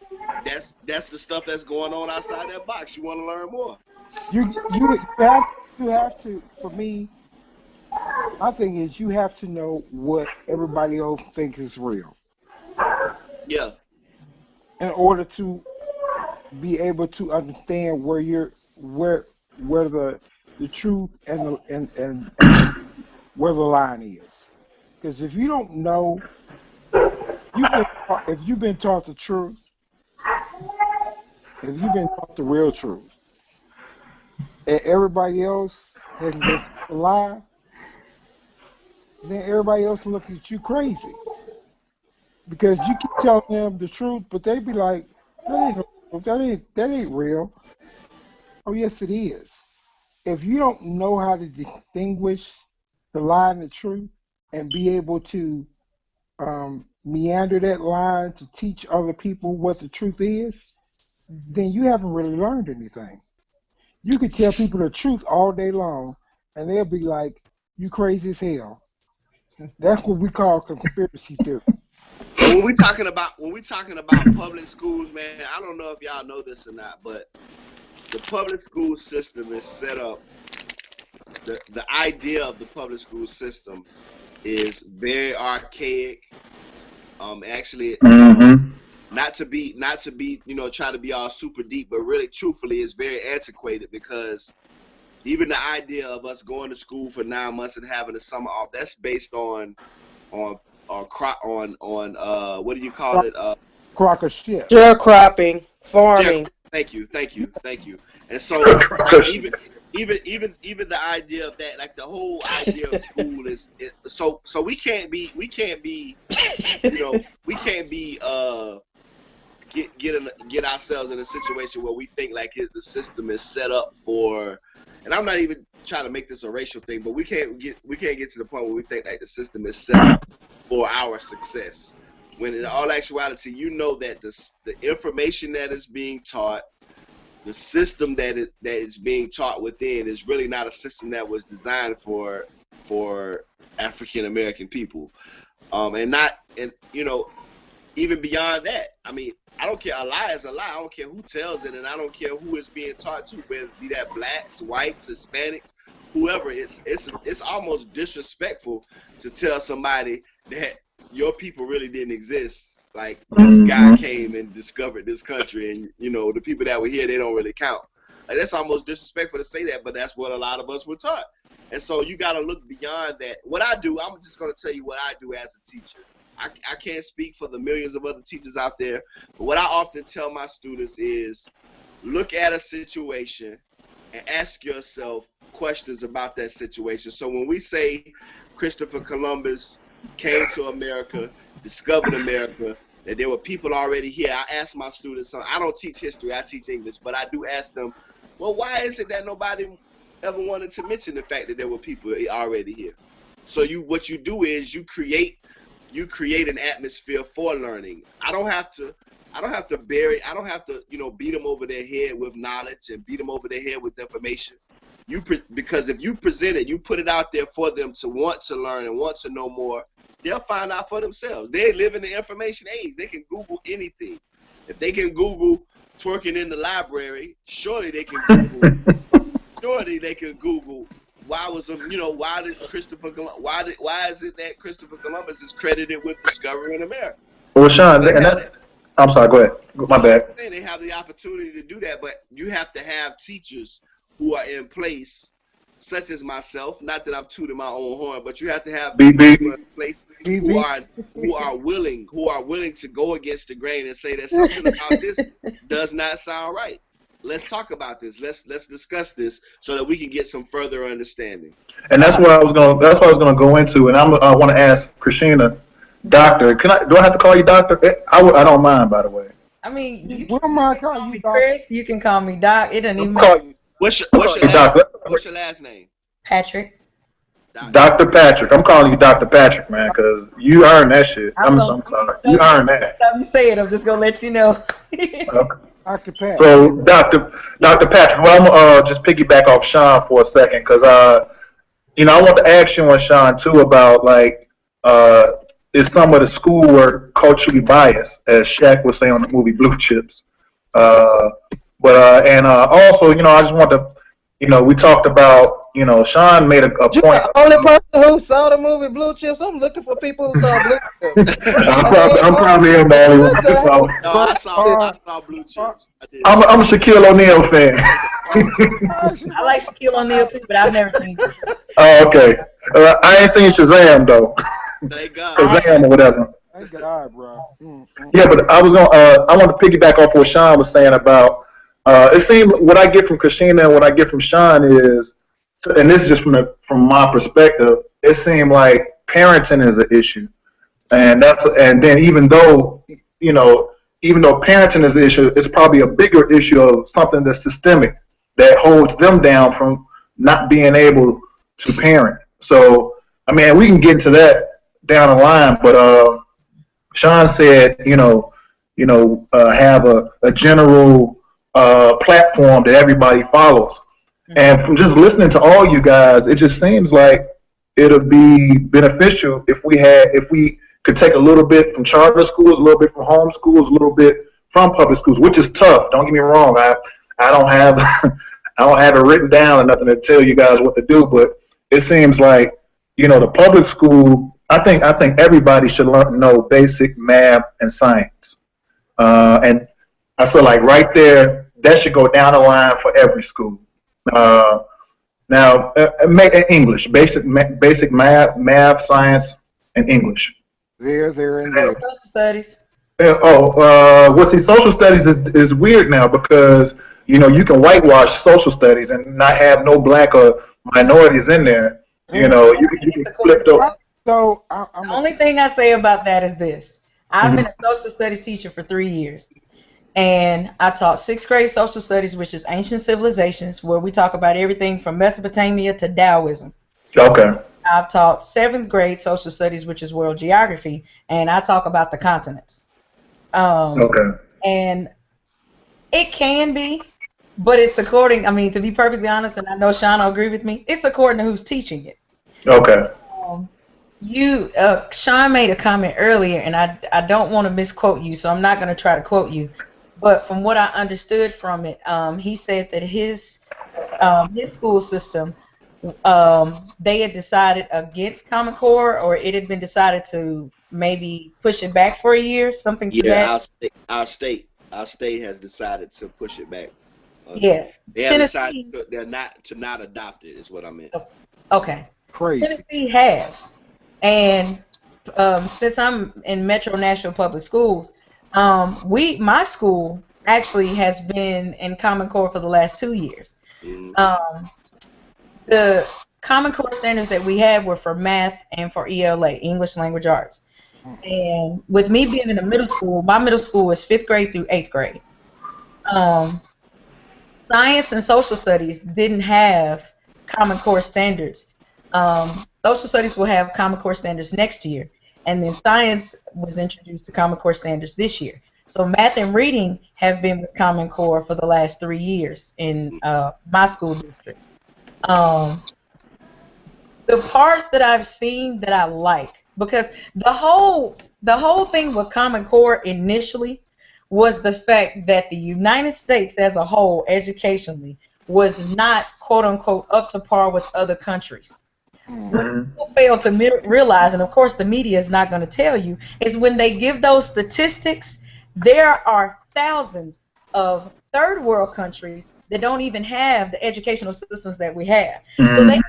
That's the stuff that's going on outside that box. You want to learn more. You have to. For me, my thing is you have to know what everybody else thinks is real. Yeah. In order to be able to understand where the truth and where the line is. Because if you don't know, if you've been taught the truth, if you've been taught the real truth, and everybody else has been taught a lie, then everybody else looks at you crazy. Because you keep telling them the truth, but they be like, that ain't real. Oh yes, it is. If you don't know how to distinguish the lie and the truth, and be able to meander that line to teach other people what the truth is, then you haven't really learned anything. You could tell people the truth all day long, and they'll be like, you crazy as hell. That's what we call conspiracy theory. And when we talking about public schools, man, I don't know if y'all know this or not, but the public school system is set up. The idea of the public school system is very archaic. Actually, not to be, try to be all super deep, but really, truthfully, it's very antiquated because even the idea of us going to school for 9 months and having a summer off, that's based on what do you call it? Crocker shit. Sharecropping, farming. Thank you. And so, like, even the idea of that, like the whole idea of school is so we can't be get ourselves in a situation where we think like the system is set up for. And I'm not even trying to make this a racial thing, but we can't get to the point where we think like the system is set up for our success. When in all actuality, you know that the information that is being taught, the system that is being taught within is really not a system that was designed for African American people, and even beyond that. I mean, I don't care. A lie is a lie. I don't care who tells it, and I don't care who it's being taught to, whether it be that blacks, whites, Hispanics, whoever. It's almost disrespectful to tell somebody that your people really didn't exist. Like this guy came and discovered this country, and the people that were here, they don't really count. Like that's almost disrespectful to say that, but that's what a lot of us were taught. And so you got to look beyond that. What I do, I'm just going to tell you what I do as a teacher. I can't speak for the millions of other teachers out there, but what I often tell my students is look at a situation and ask yourself questions about that situation. So when we say Christopher Columbus came to America, discovered America, that there were people already here, I ask my students, I don't teach history, I teach English, but I do ask them, well, why is it that nobody ever wanted to mention the fact that there were people already here? So what you do is you create an atmosphere for learning. I don't have to beat them over their head with knowledge and beat them over their head with information. Because if you present it, you put it out there for them to want to learn and want to know more, they'll find out for themselves. They live in the information age. They can Google anything. If they can Google twerking in the library, surely they can Google why did Christopher Columbus, why is it that Christopher Columbus is credited with discovering America? Well, Sean, I'm sorry, go ahead. My bad. They have the opportunity to do that, but you have to have teachers who are in place, such as myself. Not that I'm tooting my own horn, but you have to have people in place who are willing to go against the grain and say that something about this does not sound right. Let's talk about this. Let's discuss this so that we can get some further understanding. And that's what I was going to go into. And I want to ask Krishenna, Doctor. Do I have to call you Doctor? I don't mind, by the way. I mean, you What can am I call calling me you, Doctor? Chris. You can call me Doc. It doesn't even Call matter. you What's your last name? Patrick. Dr. Patrick. I'm calling you Dr. Patrick, man, because you earned that shit. I'm sorry. You earned that. Time you say it, I'm just gonna let you know. Okay. Dr. Pat. So, Dr. Patrick, well, I'm going to just piggyback off Sean for a second because, I want to ask you and Sean, too, about, is some of the schoolwork culturally biased, as Shaq was saying on the movie Blue Chips? Also, I just want to, we talked about, Sean made a point. The only person who saw the movie Blue Chips. I'm looking for people who saw Blue Chips. I'm probably the only one who saw it. No, I saw Blue Chips. I'm a Shaquille O'Neal fan. I like Shaquille O'Neal too, but I've never seen it. Oh, okay. I ain't seen Shazam though. Thank God. Shazam or whatever. Thank God, bro. Yeah, but I want to piggyback off what Sean was saying about. It seemed what I get from Krishenna and what I get from Sean is, and this is just from my perspective, it seemed like parenting is an issue, and then even though parenting is an issue, it's probably a bigger issue of something that's systemic that holds them down from not being able to parent. So, I mean, we can get into that down the line, but Sean said, have a general platform that everybody follows. And from just listening to all you guys, it just seems like it'll be beneficial if we could take a little bit from charter schools, a little bit from home schools, a little bit from public schools, which is tough. Don't get me wrong. I don't have I don't have it written down or nothing to tell you guys what to do, but it seems like, the public school. I think everybody should know basic math and science, and I feel like right there that should go down the line for every school. Uh, Now, English, basic math, science, and English. There, and there. Social studies. Well, see, social studies is weird now because you can whitewash social studies and not have no black or minorities in there. You can flip those. So The only thing I say about that is this. I've been Mhm. a social studies teacher for 3 years. And I taught 6th grade social studies, which is ancient civilizations, where we talk about everything from Mesopotamia to Taoism. Okay. I've taught 7th grade social studies, which is world geography, and I talk about the continents. Okay. And it can be, but it's according, to be perfectly honest, and I know Sean will agree with me, it's according to who's teaching it. Okay. Um, Sean made a comment earlier, and I don't want to misquote you, so I'm not going to try to quote you. But from what I understood from it, he said that his school system, they had decided against Common Core, or it had been decided to maybe push it back for a year, something to Yeah, that. our state has decided to push it back. Yeah, They have Tennessee. decided to not adopt it. Is what I meant. Okay, crazy. Tennessee has, and since I'm in Metro Nashville Public Schools, my school actually has been in Common Core for the last 2 years. Mhm. The Common Core standards that we had were for math and for ELA, English Language Arts. And with me being in a middle school, my middle school is 5th grade through 8th grade. Um, Science and social studies didn't have Common Core standards. Social studies will have Common Core standards next year, and then science was introduced to Common Core standards this year. So math and reading have been with Common Core for the last 3 years in my school district. Um, the parts that I've seen that I like, because the whole thing with Common Core initially was the fact that the United States as a whole, educationally, was not, quote unquote, up to par with other countries. What Mhm. people fail to realize, and of course the media is not going to tell you, is when they give those statistics, there are thousands of third world countries that don't even have the educational systems that we have. So they Mhm.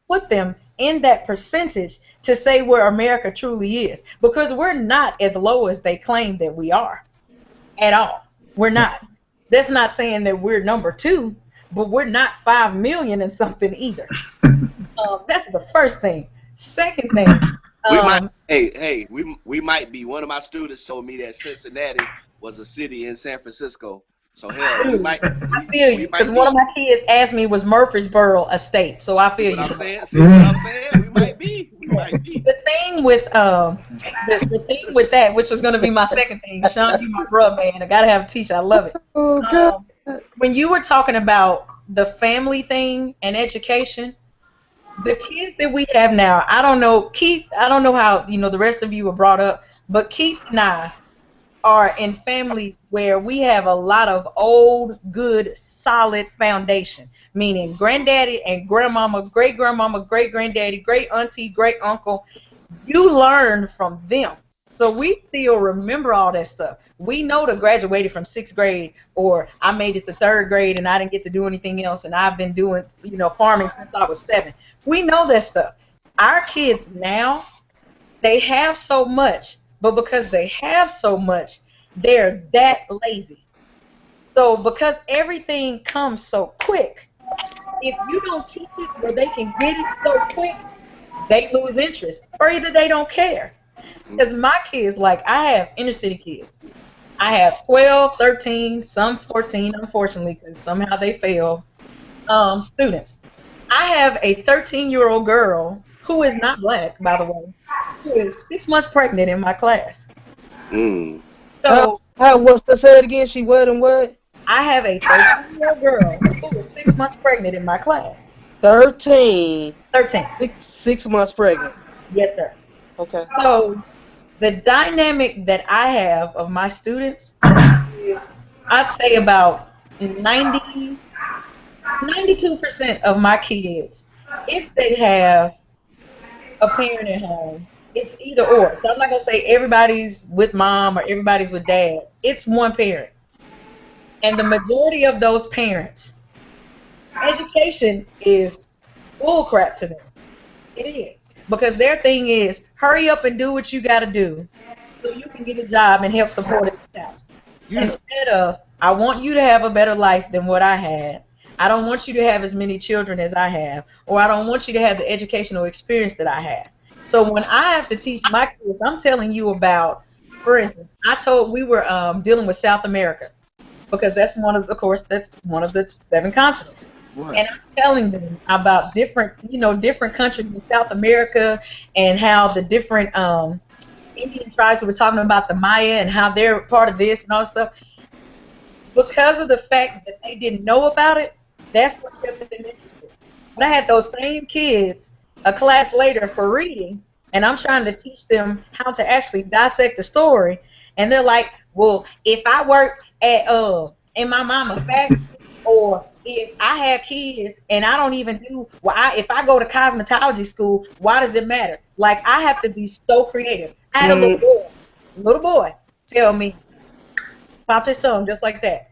put them in that percentage to say where America truly is, because we're not as low as they claim that we are at all. We're not. That's not saying that we're number 2, but we're not 5 million and something either. That's the first thing. Second thing, We might, um, we might be. One of my students told me that Cincinnati was a city in San Francisco. So hell, we might, I feel we you, because might one of be. my kids asked me was Murfreesboro a state, so I See feel what you. I'm saying? See what I'm saying? We might be. We Yeah. might be. The thing with the thing with that, which was going to be my second thing, Sean, you my bro, man. I gotta have a teacher. I love it. Oh God. When you were talking about the family thing and education, the kids that we have now, I don't know, Keith, I don't know how, the rest of you were brought up, but Keith and I are in family where we have a lot of old, good, solid foundation, meaning granddaddy and grandmama, great grandmama, great granddaddy, great auntie, great uncle. You learn from them. So we still remember all that stuff. We know to graduated from 6th grade, or I made it to 3rd grade and I didn't get to do anything else, and I've been doing, farming since I was 7. We know that stuff. Our kids now, they have so much, but because they have so much, they're that lazy. So because everything comes so quick, if you don't teach it where they can get it so quick, they lose interest, or either they don't care. Because my kids, like, I have inner city kids. I have 12, 13, some 14, unfortunately, because somehow they fail, students. I have a 13-year-old girl who is not black, by the way, who is 6 months pregnant in my class. Mm. So What's the say it again? She what and what? I have a 13-year-old girl who is 6 months pregnant in my class. 13. 13. 6 months pregnant. Yes, sir. Okay. So the dynamic that I have of my students is, I'd say about 92% of my kids, if they have a parent at home, it's either or. So I'm not gonna say everybody's with mom or everybody's with dad. It's one parent. And the majority of those parents, education is bull crap to them. It is. Because their thing is hurry up and do what you gotta do so you can get a job and help support the house. Yeah. Instead of, I want you to have a better life than what I had. I don't want you to have as many children as I have, or I don't want you to have the educational experience that I have. So when I have to teach my kids, I'm telling you about, for instance, we were dealing with South America because that's of course, that's one of the 7 continents. Right. And I'm telling them about different countries in South America and how the different Indian tribes, we were talking about the Maya and how they're part of this and all this stuff. Because of the fact that they didn't know about it, that's what kept them interested. But I had those same kids a class later for reading, and I'm trying to teach them how to actually dissect the story, and they're like, well, if I work at in my mama's factory, or if I have kids and I don't even do, if I go to cosmetology school, why does it matter? Like, I have to be so creative. I had a little boy tell me, popped his tongue just like that.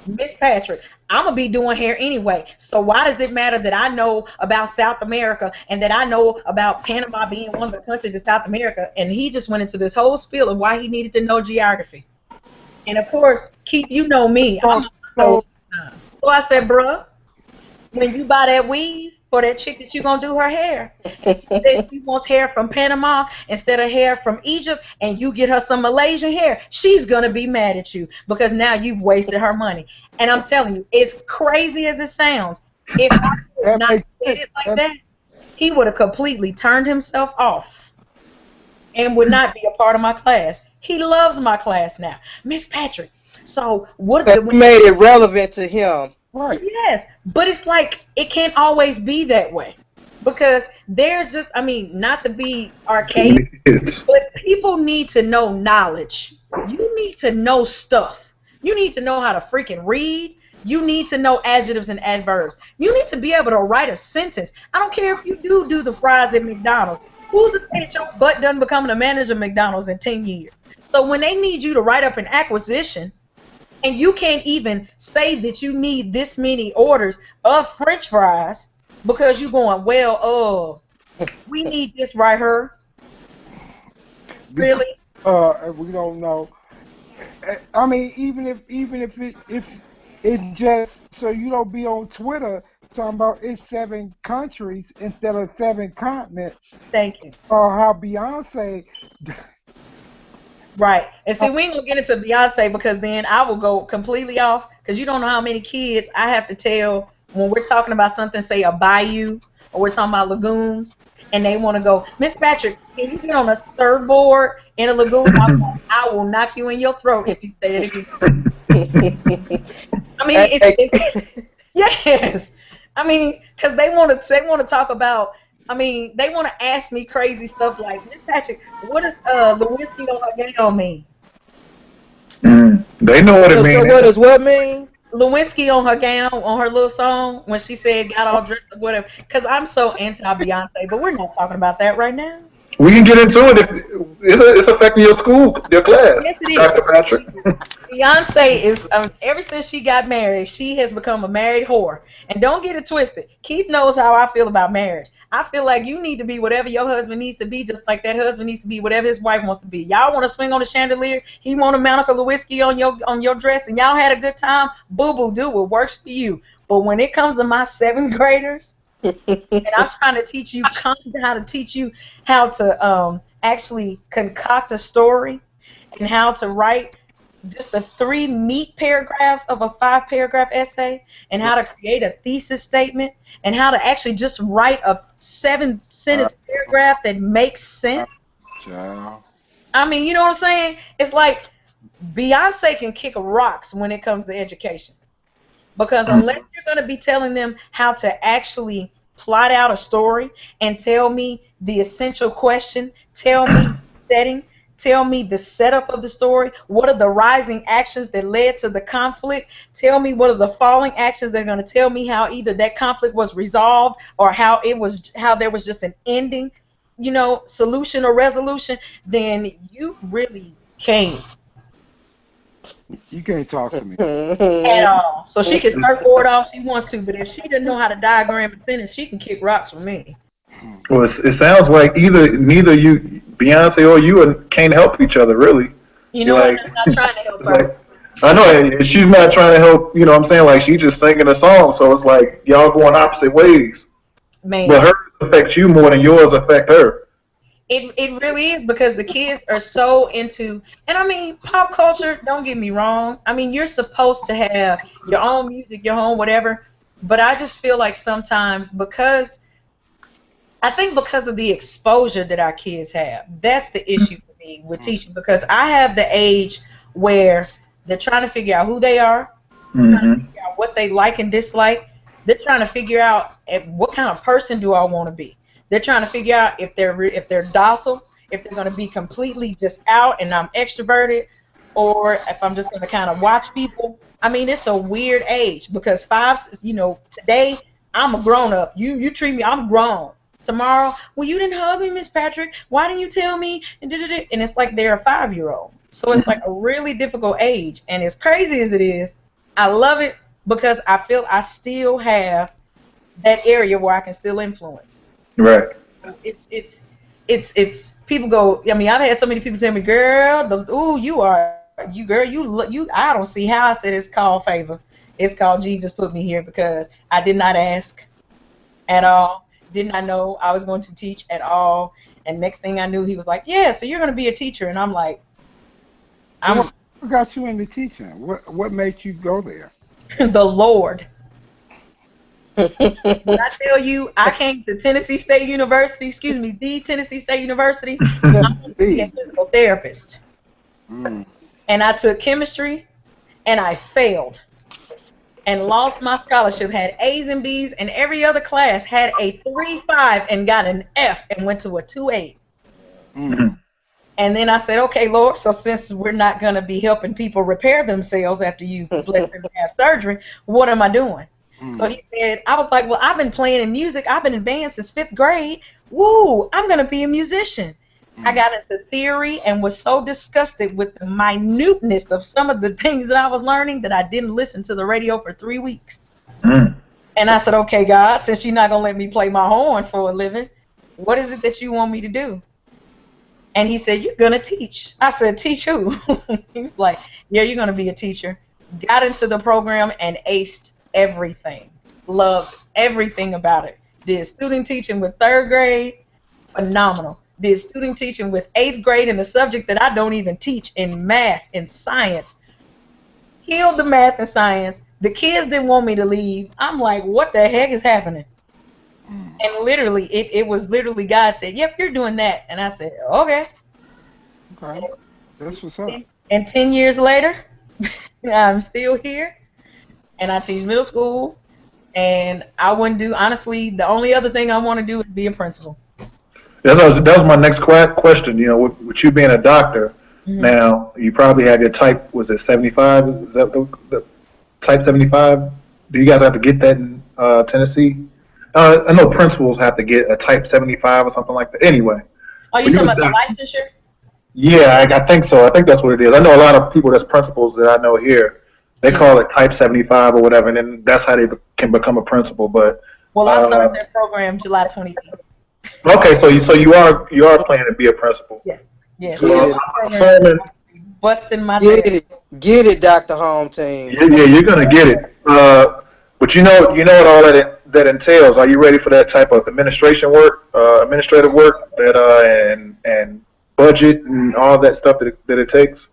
Miss Patrick, I'm going to be doing hair anyway, so why does it matter that I know about South America and that I know about Panama being one of the countries in South America? And he just went into this whole spiel of why he needed to know geography. And of course, Keith, you know me. So I said, bruh, when you buy that weave for that chick that you're going to do her hair, and she says she wants hair from Panama instead of hair from Egypt, and you get her some Malaysian hair, she's going to be mad at you because now you've wasted her money. And I'm telling you, as crazy as it sounds, if I had not said it like that, he would have completely turned himself off and would not be a part of my class. He loves my class now. Miss Patrick, so what made it relevant to him. Right. Yes, but it's like it can't always be that way because there's just, not to be archaic, but people need to know knowledge. You need to know stuff. You need to know how to freaking read. You need to know adjectives and adverbs. You need to be able to write a sentence. I don't care if you do the fries at McDonald's. Who's to say that your butt done becoming a manager of McDonald's in 10 years? So when they need you to write up an acquisition, and you can't even say that you need this many orders of French fries because you're going, well, we need this right here. Really? We don't know. I mean, even if it just so you don't be on Twitter talking about it's 7 countries instead of 7 continents. Thank you. Or how Beyonce. Right. And see, we ain't going to get into Beyonce because then I will go completely off because you don't know how many kids I have to tell when we're talking about something, say a bayou, or we're talking about lagoons, and they want to go, Miss Patrick, can you get on a surfboard in a lagoon? I will knock you in your throat if you say it again. I mean, it's yes. I mean, because they want to talk about. I mean, they want to ask me crazy stuff like, Miss Patrick, what does Lewinsky on her gown mean? They know what it means. What does what mean? Lewinsky on her gown, on her little song, when she said got all dressed up, whatever. Because I'm so anti-Beyonce, but we're not talking about that right now. We can get into it if it's affecting your school, your class. Yes, it is. Dr. Patrick. Beyonce is, ever since she got married, she has become a married whore. And don't get it twisted. Keith knows how I feel about marriage. I feel like you need to be whatever your husband needs to be, just like that husband needs to be whatever his wife wants to be. Y'all want to swing on the chandelier? He want a Monica Lewinsky on your dress, and y'all had a good time? Boo-boo, do what works for you. But when it comes to my 7th graders, and I'm trying to teach you how to actually concoct a story and how to write just the 3 meat paragraphs of a 5-paragraph essay and how to create a thesis statement and how to actually just write a 7-sentence paragraph that makes sense. I mean, you know what I'm saying? It's like Beyonce can kick rocks when it comes to education. Because unless you're going to be telling them how to actually plot out a story and tell me the essential question, tell me the setting, tell me the setup of the story, what are the rising actions that led to the conflict, tell me what are the falling actions that are going to tell me how either that conflict was resolved or how there was just an ending, solution or resolution, then you really can't You can't talk to me. at all. So she can surfboard all she wants to, but if she doesn't know how to diagram a sentence, she can kick rocks with me. Well, it sounds like neither you, Beyonce, or you can't help each other, really. You You're know what? like, I'm not trying to help it's her. like, I know, and she's not trying to help. You know what I'm saying? Like, she's just singing a song, so it's like y'all going opposite ways. Man, But hers affect you more than yours affect her. it really is, because the kids are so into, and I mean, pop culture, don't get me wrong. I mean, you're supposed to have your own music, your own whatever, but I just feel like sometimes because of the exposure that our kids have, that's the issue for me with teaching, because I have the age where they're trying to figure out who they are, trying to figure out what they like and dislike. They're trying to figure out what kind of person do I want to be. They're trying to figure out if they're docile, if they're going to be completely just out and I'm extroverted, or if I'm just going to kind of watch people. I mean, it's a weird age, because today I'm a grown up. You treat me, I'm grown. Tomorrow, well, you didn't hug me, Miss Patrick. Why didn't you tell me? And it's like they're a 5-year-old. So it's like a really difficult age. And as crazy as it is, I love it, because I feel I still have that area where I can still influence. Right. It's people go. I mean, I've had so many people tell me, "Girl, I don't see how." I said it's called favor. It's called Jesus put me here, because I did not ask at all. Did not know I was going to teach at all. And next thing I knew, he was like, "Yeah, so you're going to be a teacher." And I'm like, What got you into teaching? What made you go there? the Lord. When I tell you I came to the Tennessee State University, I'm going to be a physical therapist. And I took chemistry, and I failed and lost my scholarship, had A's and B's, and every other class had a 3.5 and got an F and went to a 2.8. And then I said, okay, Lord, so since we're not going to be helping people repair themselves after you bless them to have surgery, what am I doing? So he said, I was like, well, I've been playing in music. I've been in band since 5th grade. Woo, I'm going to be a musician. I got into theory and was so disgusted with the minuteness of some of the things that I was learning that I didn't listen to the radio for 3 weeks. And I said, okay, God, since you're not going to let me play my horn for a living, what is it that you want me to do? And he said, you're going to teach. I said, teach who? He was like, yeah, you're going to be a teacher. Got into the program and aced everything. Loved everything about it. Did student teaching with 3rd grade, phenomenal. Did student teaching with 8th grade in a subject that I don't even teach, in math and science. Killed the math and science. The kids didn't want me to leave. I'm like, what the heck is happening? And literally, it was literally God said, yep, you're doing that. And I said, okay. Okay. That's what's up. And 10 years later, I'm still here. And I teach middle school. And I wouldn't do, honestly, the only other thing I want to do is be a principal. That was my next question. You know, with you being a doctor, now you probably had your type. Was it 75? Is that the type 75? Do you guys have to get that in Tennessee? I know principals have to get a type 75 or something like that. Anyway. Are you talking about the licensure? Yeah, I think so. I think that's what it is. I know a lot of people that's principals that I know here. They call it type 75 or whatever, and then that's how they can become a principal. But I started that program July 28th. Okay, so you are planning to be a principal. Yeah. So, busting my get it, Dr. Home team. Yeah, you're gonna get it. But you know what all that entails. Are you ready for that type of administrative work that and budget and all that stuff that it takes?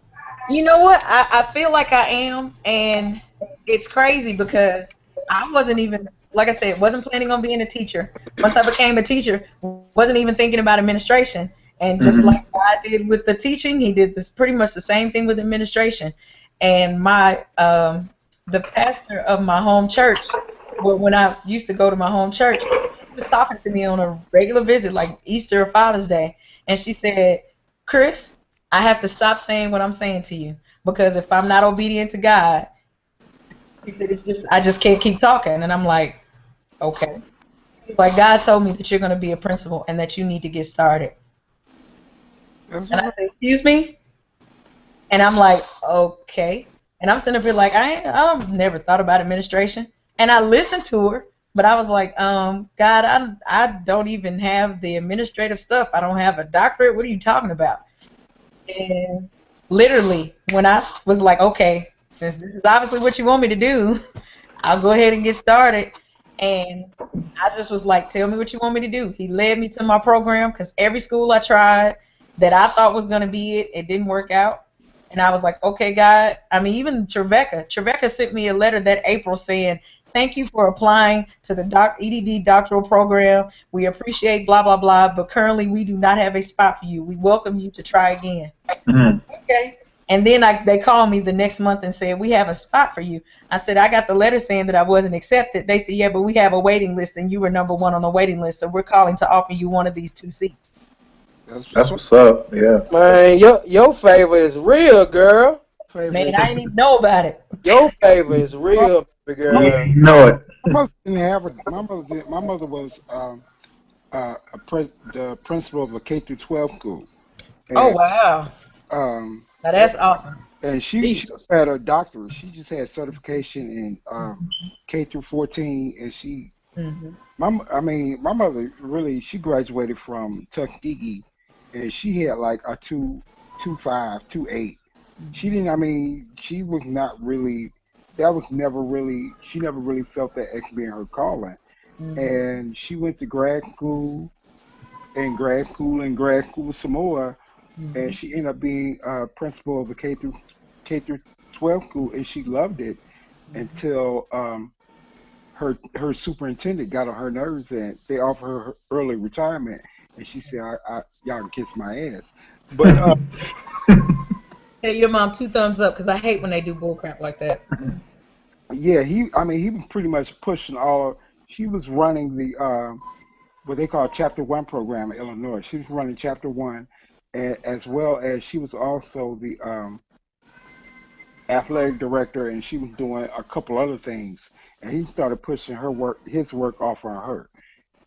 You know what? I feel like I am, and it's crazy because I wasn't even, like I said, wasn't planning on being a teacher. Once I became a teacher, wasn't even thinking about administration. And just like I did with the teaching, he did this pretty much the same thing with administration. And my the pastor of my home church, when I used to go to my home church, she was talking to me on a regular visit, like Easter or Father's Day, and she said, Chris, I have to stop saying what I'm saying to you because if I'm not obedient to God, she said, I just can't keep talking. And I'm like, okay. It's like, God told me that you're going to be a principal and that you need to get started. That's And I right. said, excuse me? And I'm like, okay. And I'm sitting up here like, I've never thought about administration. And I listened to her, but I was like, God, I don't even have the administrative stuff. I don't have a doctorate. What are you talking about? And literally, when I was like, okay, since this is obviously what you want me to do, I'll go ahead and get started. And I just was like, tell me what you want me to do. He led me to my program because every school I tried that I thought was going to be it, it didn't work out. And I was like, okay, God. I mean, even Trevecca sent me a letter that April saying, thank you for applying to the EDD doctoral program. We appreciate blah, blah, blah, but currently we do not have a spot for you. We welcome you to try again. I Mhm. said, okay. And then they called me the next month and said, we have a spot for you. I said, I got the letter saying that I wasn't accepted. They said, yeah, but we have a waiting list and you were number one on the waiting list. So we're calling to offer you one of these 2 seats. That's That's what's up. what's up. Yeah. Man, your favor is real, girl. Favorite. Man, I didn't even know about it. Your favor is real, baby My, girl. You know it. my mother didn't have a. My mother did. My mother was the principal of a K through 12 school, Oh, and wow. um, Now that's awesome. and she Jesus. had a doctorate. She just had certification in K through 14, and she Hmm. I mean, my mother really she graduated from Tuskegee, and she had like a 2.25, 2.8. She didn't. I mean, she was not really. That was never really. She never really felt that as being her calling. Hmm. And she went to grad school and grad school and grad school some more, and Hmm. she ended up being principal of a K through 12 school, and she loved it until her superintendent got on her nerves, and they offered her early retirement, and she said, y'all can kiss my ass." But Tell your mom 2 thumbs up because I hate when they do bull crap like that. yeah, I mean, he was pretty much pushing all. She was running the what they call Chapter One program in Illinois. She was running Chapter One, as well as she was also the athletic director, and she was doing a couple other things. And he started pushing his work off on her.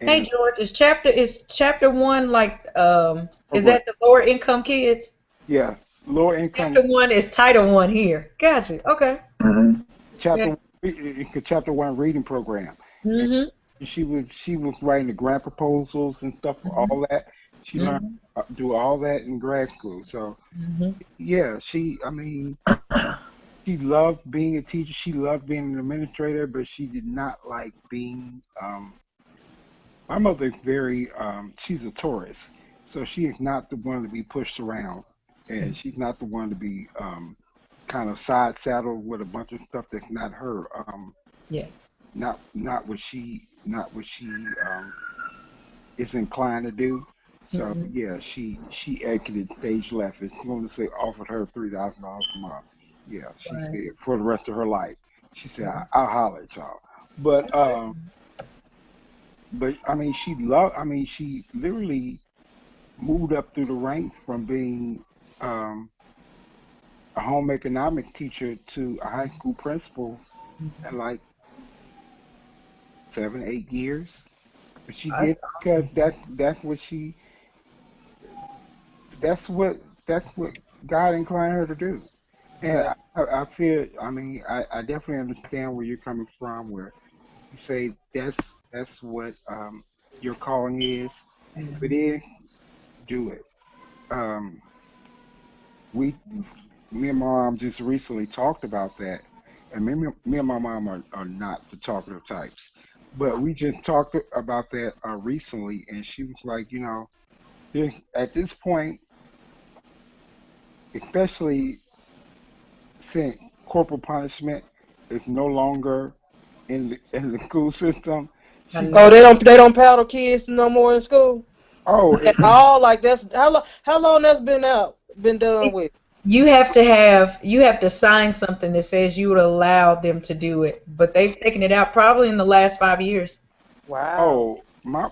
Hey And George, is chapter 1 like oh, is go ahead. that the lower income kids? Yeah, lower income Chapter 1 is Title 1 here. Gotcha. Okay. Mhm. Yeah. Chapter One reading program. And Mhm. she was writing the grant proposals and stuff for Mhm. all that. She learned Mhm. do all that in grad school. So Mhm. yeah, I mean, she loved being a teacher. She loved being an administrator, but she did not like being. My mother is very. She's a Taurus, so she is not the one to be pushed around, and she's not the one to be kind of side saddled with a bunch of stuff that's not her. Yeah. Not what she is inclined to do. So Mhm. yeah, she exited stage left. It's going to say offered her $3,000 a month. Yeah, she Right. said for the rest of her life. She said I'll holler at y'all. But but I mean she literally moved up through the ranks from being um a home economics teacher to a high school principal in like 7, 8 years. But she did That's because awesome. that's what that's what God inclined her to do. And Right. I feel, I mean, I definitely understand where you're coming from, where you say that's what your calling is. If it Mhm. is, do it. Um, we, me and my mom just recently talked about that, and me and my mom are not the talkative types, but we just talked about that recently, and she was like, at this point, especially since corporal punishment is no longer in the school system. I She Oh, know. they don't paddle kids no more in school oh at all. Like that's how long that's been done with. you have to sign something that says you would allow them to do it, but they've taken it out probably in the last 5 years. Wow. Oh, my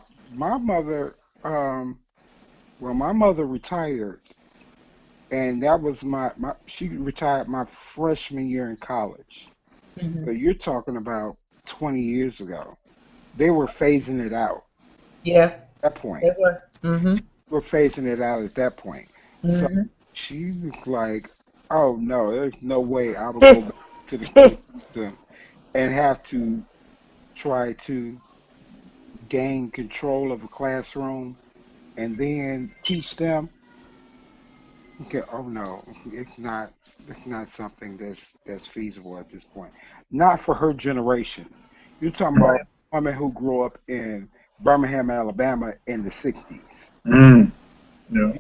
mother. Well, my mother retired, and that was my. She retired my freshman year in college. Hmm. So you're talking about 20 years ago. They were phasing it out Yeah, at that they point. were. Hmm. We're phasing it out at that point. So Hmm. she was like, "Oh no, there's no way I would go back to the school system and have to try to gain control of a classroom and then teach them." Okay, oh no, it's not something that's feasible at this point. Not for her generation. You're talking about a woman who grew up in Birmingham, Alabama in the '60s. Mm, yeah.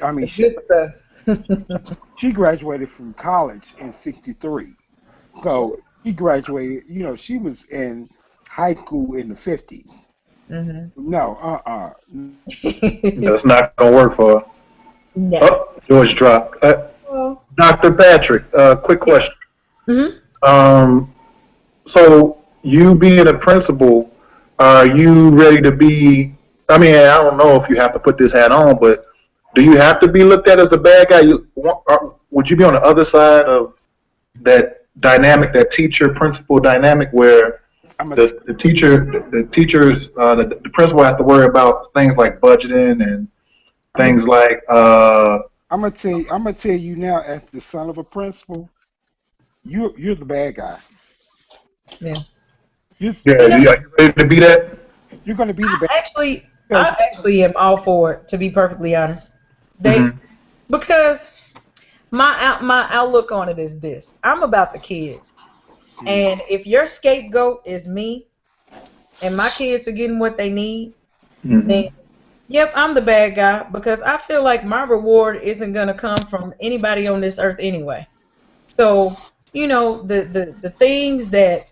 I mean, The good stuff. she graduated from college in '63. So she graduated, she was in high school in the '50s. Hmm. No, That's not gonna work for her. No. Oh, George dropped. Well, Dr. Patrick, quick yeah. question. Hmm. Um, so you being a principal, are you ready to be? I mean, I don't know if you have to put this hat on, but do you have to be looked at as the bad guy? Would you be on the other side of that dynamic, that teacher principal dynamic, where I'm a the principal has to worry about things like budgeting and I'm a things like I'm gonna tell you now, as the son of a principal, you're the bad guy. Yeah. You You yeah. know, Are you ready to be that? you're gonna be the bad because I actually am all for it. To be perfectly honest, they Mm-hmm. because my outlook on it is this: I'm about the kids, mm, and if your scapegoat is me, and my kids are getting what they need, then Mm-hmm. yep, I'm the bad guy because I feel like my reward isn't gonna come from anybody on this earth anyway. So the things that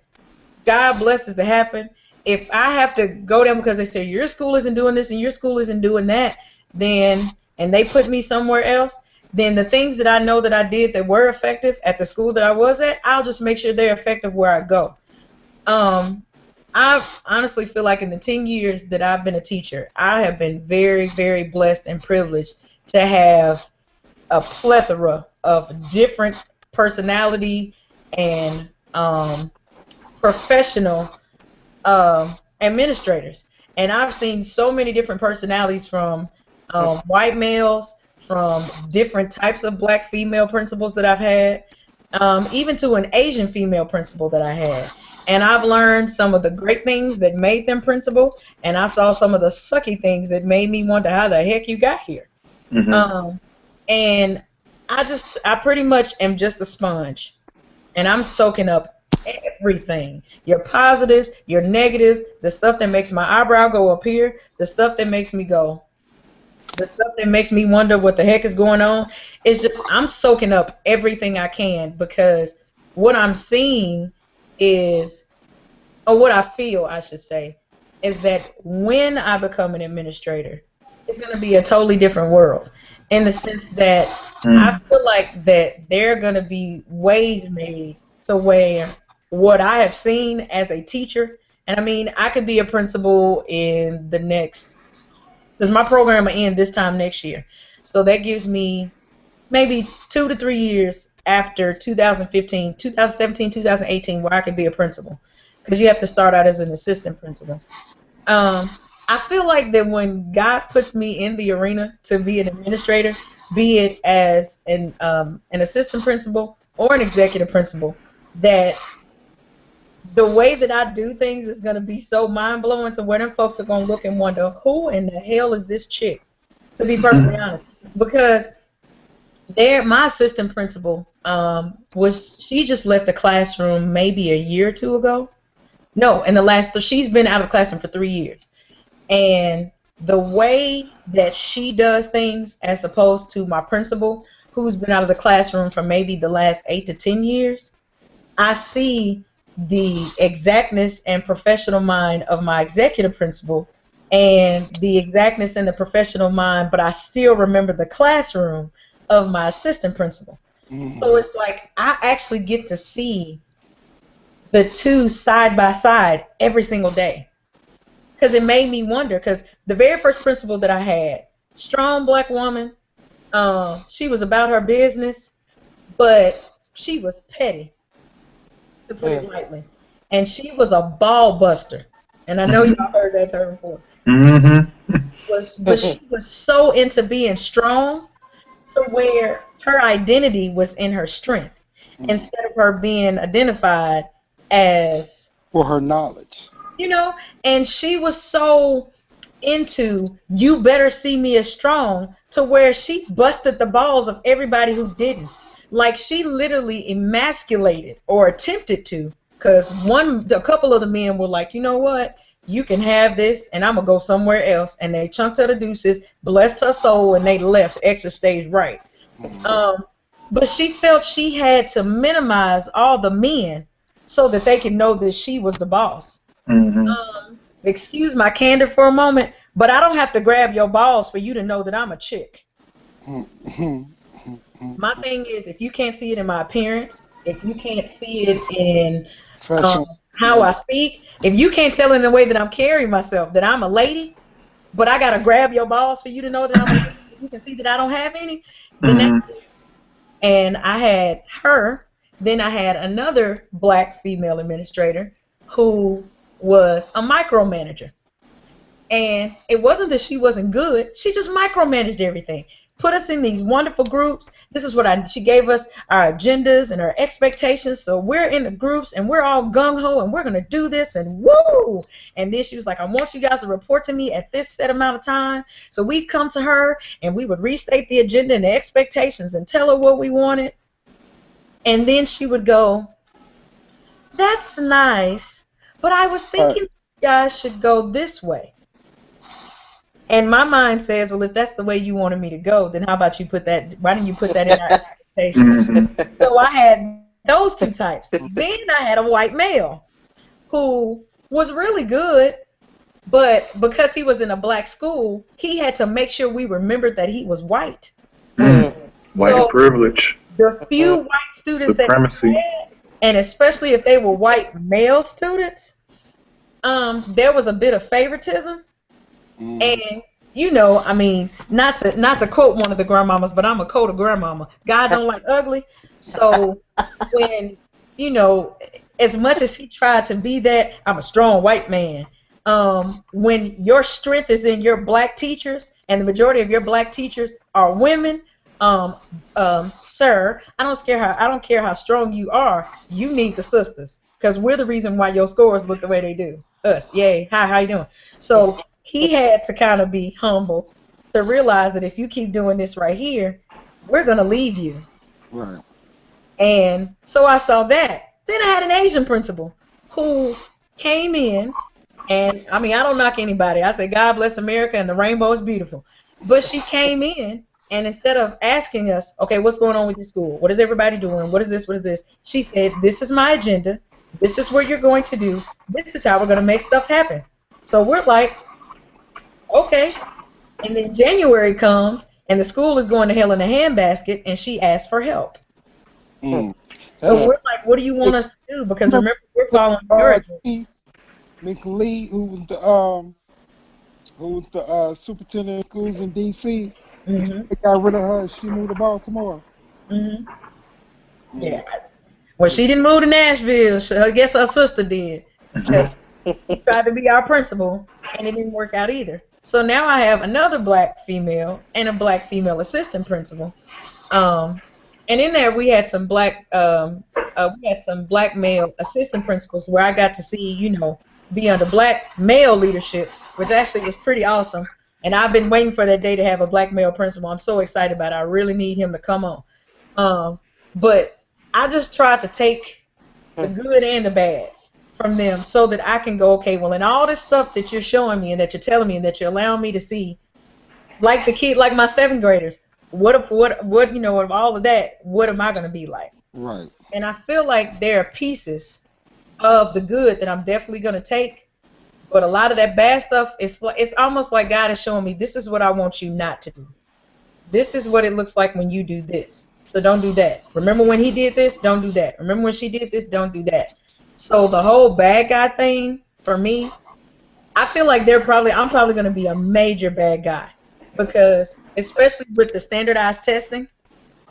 God blesses to happen. If I have to go down because they say your school isn't doing this and your school isn't doing that, then and they put me somewhere else, then the things that I know that I did that were effective at the school that I was at, I'll just make sure they're effective where I go. Um, I honestly feel like in the 10 years that I've been a teacher, I have been very, very blessed and privileged to have a plethora of different personality and professional administrators. And I've seen so many different personalities from white males, from different types of black female principals that I've had, even to an Asian female principal that I had. And I've learned some of the great things that made them principal, and I saw some of the sucky things that made me wonder how the heck you got here. Mm-hmm. Um, and I pretty much am just a sponge, and I'm soaking up everything. Your positives, your negatives, the stuff that makes my eyebrow go up here, the stuff that makes me go, the stuff that makes me wonder what the heck is going on. It's just I'm soaking up everything I can because what I'm seeing is, or what I feel, I should say, is that when I become an administrator, it's going to be a totally different world in the sense that I Mm. feel like that there are going to be ways made to where what I have seen as a teacher, and I mean, I could be a principal in the next, because my program will end this time next year. So that gives me maybe 2 to 3 years after 2015, 2017, 2018, where I could be a principal. Because you have to start out as an assistant principal. Um, I feel like that when God puts me in the arena to be an administrator, be it as an assistant principal or an executive principal, that the way that I do things is going to be so mind blowing to where them folks are going to look and wonder, who in the hell is this chick? To be perfectly honest, because my assistant principal she just left the classroom maybe a year or two ago. No, in the last, she's been out of the classroom for 3 years. And the way that she does things as opposed to my principal, who's been out of the classroom for maybe the last 8 to 10 years, I see the exactness and professional mind of my executive principal and the exactness and the professional mind, but I still remember the classroom of my assistant principal. So it's like I actually get to see the two side by side every single day. Because it made me wonder, because the very first principal that I had, strong black woman, she was about her business, but she was petty, to put it lightly. And she was a ball buster. And I know y'all heard that term before. Mm-hmm. But she was so into being strong to where her identity was in her strength instead of her being identified as, For her knowledge. you know, and she was so into you better see me as strong to where she busted the balls of everybody who didn't. Like she literally emasculated or attempted to, because a couple of the men were like, you know what, you can have this and I'm gonna go somewhere else, and they chunked her the deuces, blessed her soul, and they left, exit stage right. But she felt she had to minimize all the men so that they could know that she was the boss. Excuse my candor for a moment, but I don't have to grab your balls for you to know that I'm a chick. My thing is, if you can't see it in my appearance, if you can't see it in how I speak, if you can't tell in the way that I'm carrying myself that I'm a lady, but I gotta grab your balls for you to know that I'm a lady, you can see that I don't have any, then that's it. And I had her. Then I had another black female administrator who was a micromanager. And it wasn't that she wasn't good. She just micromanaged everything. Put us in these wonderful groups. This is what she gave us our agendas and our expectations. So we're in the groups and we're all gung-ho and we're going to do this and woo. And then she was like, I want you guys to report to me at this set amount of time. So we'd come to her and we would restate the agenda and the expectations and tell her what we wanted. And then she would go, that's nice, but I was thinking you guys should go this way. And my mind says, well, if that's the way you wanted me to go, then how about why didn't you put that in our expectations? So I had those two types. Then I had a white male who was really good, but because he was in a black school, he had to make sure we remembered that he was white. White privilege. The few white students Supremacy. that we had, and especially if they were white male students, there was a bit of favoritism. And you know, I mean, not to quote one of the grandmamas, but I'm a quote a grandmama. God don't like ugly. So when, you know, as much as he tried to be that, I'm a strong white man. When your strength is in your black teachers, and the majority of your black teachers are women, sir, I don't care how strong you are. You need the sisters, because we're the reason why your scores look the way they do. Us, yay, hi, how you doing? So he had to kind of be humble to realize that if you keep doing this right here, we're gonna leave you. Right. And so I saw that. Then I had an Asian principal who came in, and I mean, I don't knock anybody. I say, God bless America and the rainbow is beautiful. But she came in, and instead of asking us, okay, what's going on with your school? What is everybody doing? What is this? What is this? She said, this is my agenda. This is what you're going to do. This is how we're going to make stuff happen. So we're like, okay. And then January comes, and the school is going to hell in a handbasket, and she asked for help. So we're like, what do you want us to do? Because remember, we're following your agenda. Miss Lee, who was the superintendent of schools in D.C., they got rid of her. She moved to Baltimore. Yeah. Well, she didn't move to Nashville. So I guess her sister did. She tried to be our principal, and it didn't work out either. So now I have another black female and a black female assistant principal. And in there we had some black male assistant principals where I got to see, you know, be under black male leadership, which actually was pretty awesome. And I've been waiting for that day to have a black male principal. I'm so excited about it. I really need him to come on. But I just tried to take the good and the bad from them so that I can go, okay, well, in all this stuff that you're showing me and that you're telling me and that you're allowing me to see, like the kid, like my 7th graders, what you know, of all of that, what am I going to be like? Right. And I feel like there are pieces of the good that I'm definitely going to take, but a lot of that bad stuff, it's almost like God is showing me, this is what I want you not to do. This is what it looks like when you do this. So don't do that. Remember when he did this? Don't do that. Remember when she did this? Don't do that. So the whole bad guy thing for me, I feel like I'm probably going to be a major bad guy because especially with the standardized testing,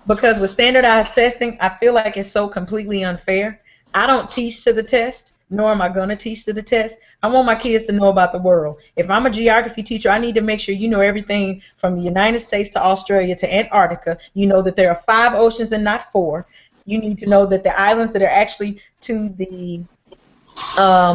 because with standardized testing, I feel like it's so completely unfair. I don't teach to the test, nor am I going to teach to the test. I want my kids to know about the world. If I'm a geography teacher, I need to make sure you know everything from the United States to Australia to Antarctica. You know that there are 5 oceans and not 4. You need to know that the islands that are actually to the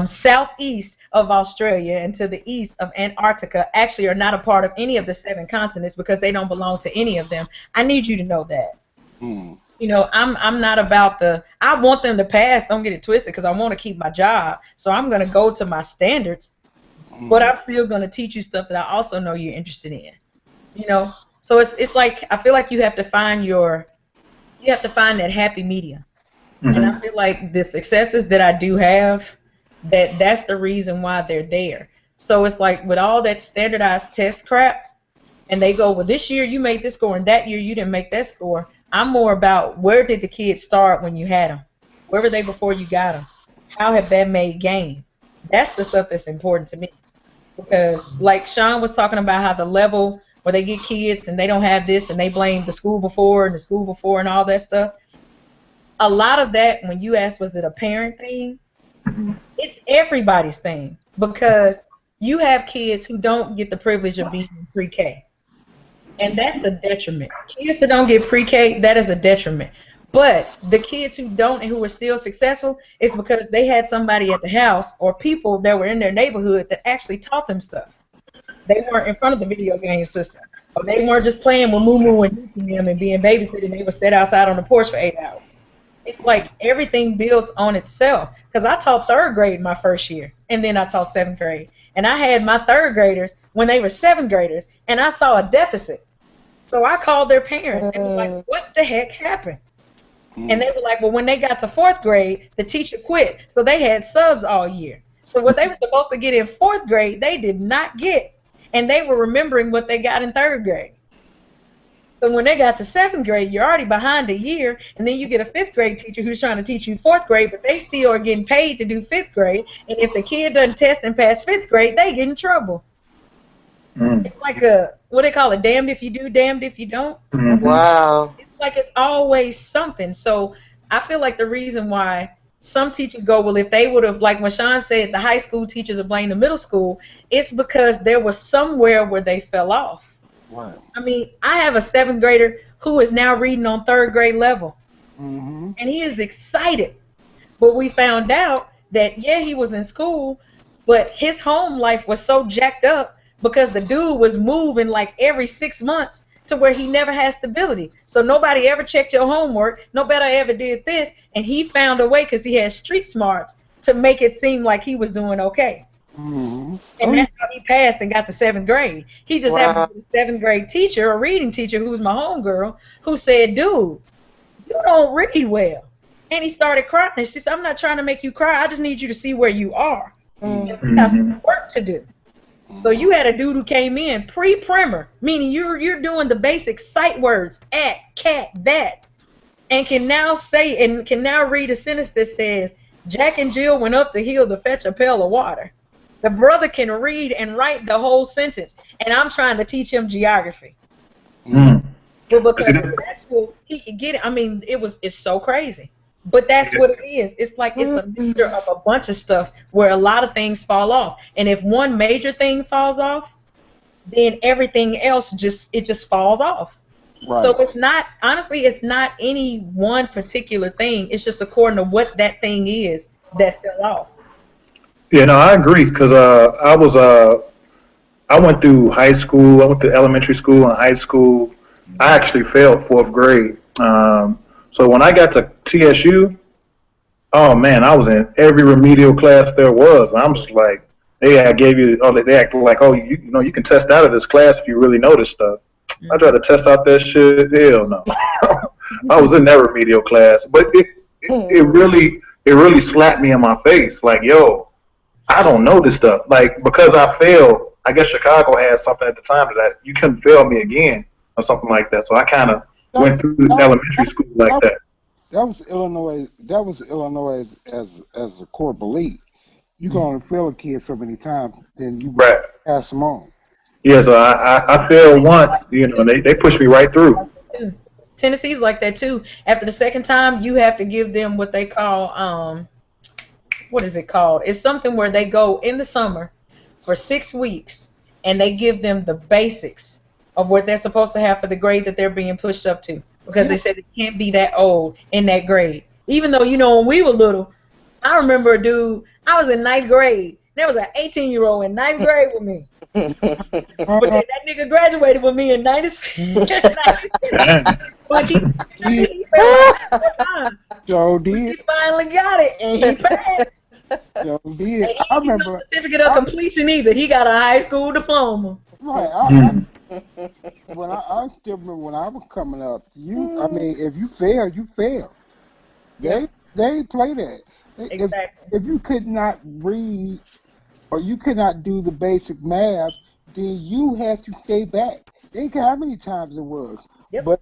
southeast of Australia and to the east of Antarctica actually are not a part of any of the 7 continents because they don't belong to any of them. I need you to know that. Mm. You know, I'm not about I want them to pass, don't get it twisted, because I want to keep my job. So I'm going to go to my standards, but I'm still going to teach you stuff that I also know you're interested in. You know, so it's like I feel like you have to find that happy medium. And I feel like the successes that I do have, that's the reason why they're there. So it's like with all that standardized test crap, and they go, well, this year you made this score, and that year you didn't make that score. I'm more about where did the kids start when you had them? Where were they before you got them? How have they made gains? That's the stuff that's important to me. Because like Sean was talking about how the level where they get kids and they don't have this and they blame the school before and all that stuff. A lot of that, when you ask, was it a parent thing? It's everybody's thing because you have kids who don't get the privilege of being in pre-K. And that's a detriment. Kids that don't get pre-K, that is a detriment. But the kids who don't and who are still successful, it's because they had somebody at the house or people that were in their neighborhood that actually taught them stuff. They weren't in front of the video game system. Or they weren't just playing with Moo Moo and them and being babysitted. They were set outside on the porch for 8 hours. It's like everything builds on itself. Because I taught 3rd grade my first year, and then I taught 7th grade. And I had my 3rd graders when they were 7th graders, and I saw a deficit. So I called their parents and was like, what the heck happened? And they were like, well, when they got to 4th grade, the teacher quit. So they had subs all year. So what they were supposed to get in 4th grade, they did not get. And they were remembering what they got in 3rd grade. So when they got to 7th grade, you're already behind a year, and then you get a 5th grade teacher who's trying to teach you 4th grade, but they still are getting paid to do 5th grade. And if the kid doesn't test and pass 5th grade, they get in trouble. It's like what they call it, damned if you do, damned if you don't. Wow. It's like it's always something. So I feel like the reason why some teachers go, well, if they would have, like when Sean said, the high school teachers are blaming the middle school, it's because there was somewhere where they fell off. Wow. I mean, I have a 7th grader who is now reading on 3rd grade level. Mm-hmm. And he is excited. But we found out that, yeah, he was in school, but his home life was so jacked up because the dude was moving like every 6 months to where he never had stability. So nobody ever checked your homework. Nobody ever did this. And he found a way, because he had street smarts, to make it seem like he was doing okay. Mm-hmm. And that's how he passed and got to 7th grade. He just happened to be a 7th grade teacher, a reading teacher, who was my homegirl, who said, dude, you don't read well. And he started crying. And she said, I'm not trying to make you cry. I just need you to see where you are. And we got some work to do. So you had a dude who came in pre-primer, meaning you're doing the basic sight words, at, cat, that, and can now say and can now read a sentence that says, Jack and Jill went up the hill to fetch a pail of water. The brother can read and write the whole sentence, and I'm trying to teach him geography. But because actually he can get it. I mean, it's so crazy. But that's what it is. It's like it's a mixture of a bunch of stuff where a lot of things fall off. And if one major thing falls off, then everything else just falls off. Right. So it's not any one particular thing. It's just according to what that thing is that fell off. Yeah, no, I agree, because I went through high school. I went to elementary school and high school. I actually failed 4th grade. So when I got to TSU, oh man, I was in every remedial class there was. I'm just like, they acted like, oh, you know, you can test out of this class if you really know this stuff. I tried to test out that shit. Hell no. I was in that remedial class, but it really slapped me in my face. Like, yo, I don't know this stuff. Like, because I failed, I guess Chicago had something at the time that you couldn't fail me again or something like that. So I kind of that, went through that, elementary school like that, that. that was Illinois. That was Illinois as a core belief. You can only fail a kid so many times, then you Right. pass them on. Yeah, so I failed once, and they pushed me right through. Too. Tennessee's like that too. After the second time, you have to give them what they call what is it called? It's something where they go in the summer for 6 weeks and they give them the basics of what they're supposed to have for the grade that they're being pushed up to because Yeah, they said it can't be that old in that grade. Even though when we were little, I remember a dude. I was in ninth grade. There was an 18-year-old in ninth grade with me. But then that nigga graduated with me in 96. Man. Like he he failed like 4 times. Joe But he did. finally got it and he passed. Joe And did. he I didn't get no remember. certificate of I, completion either. He got a high school diploma. right. Mm. I still remember when I was coming up. I mean, if you fail, you fail. Yep, They play that. If exactly. if you could not read or you could not do the basic math, then you had to stay back. They didn't care how many times it was, Yep. but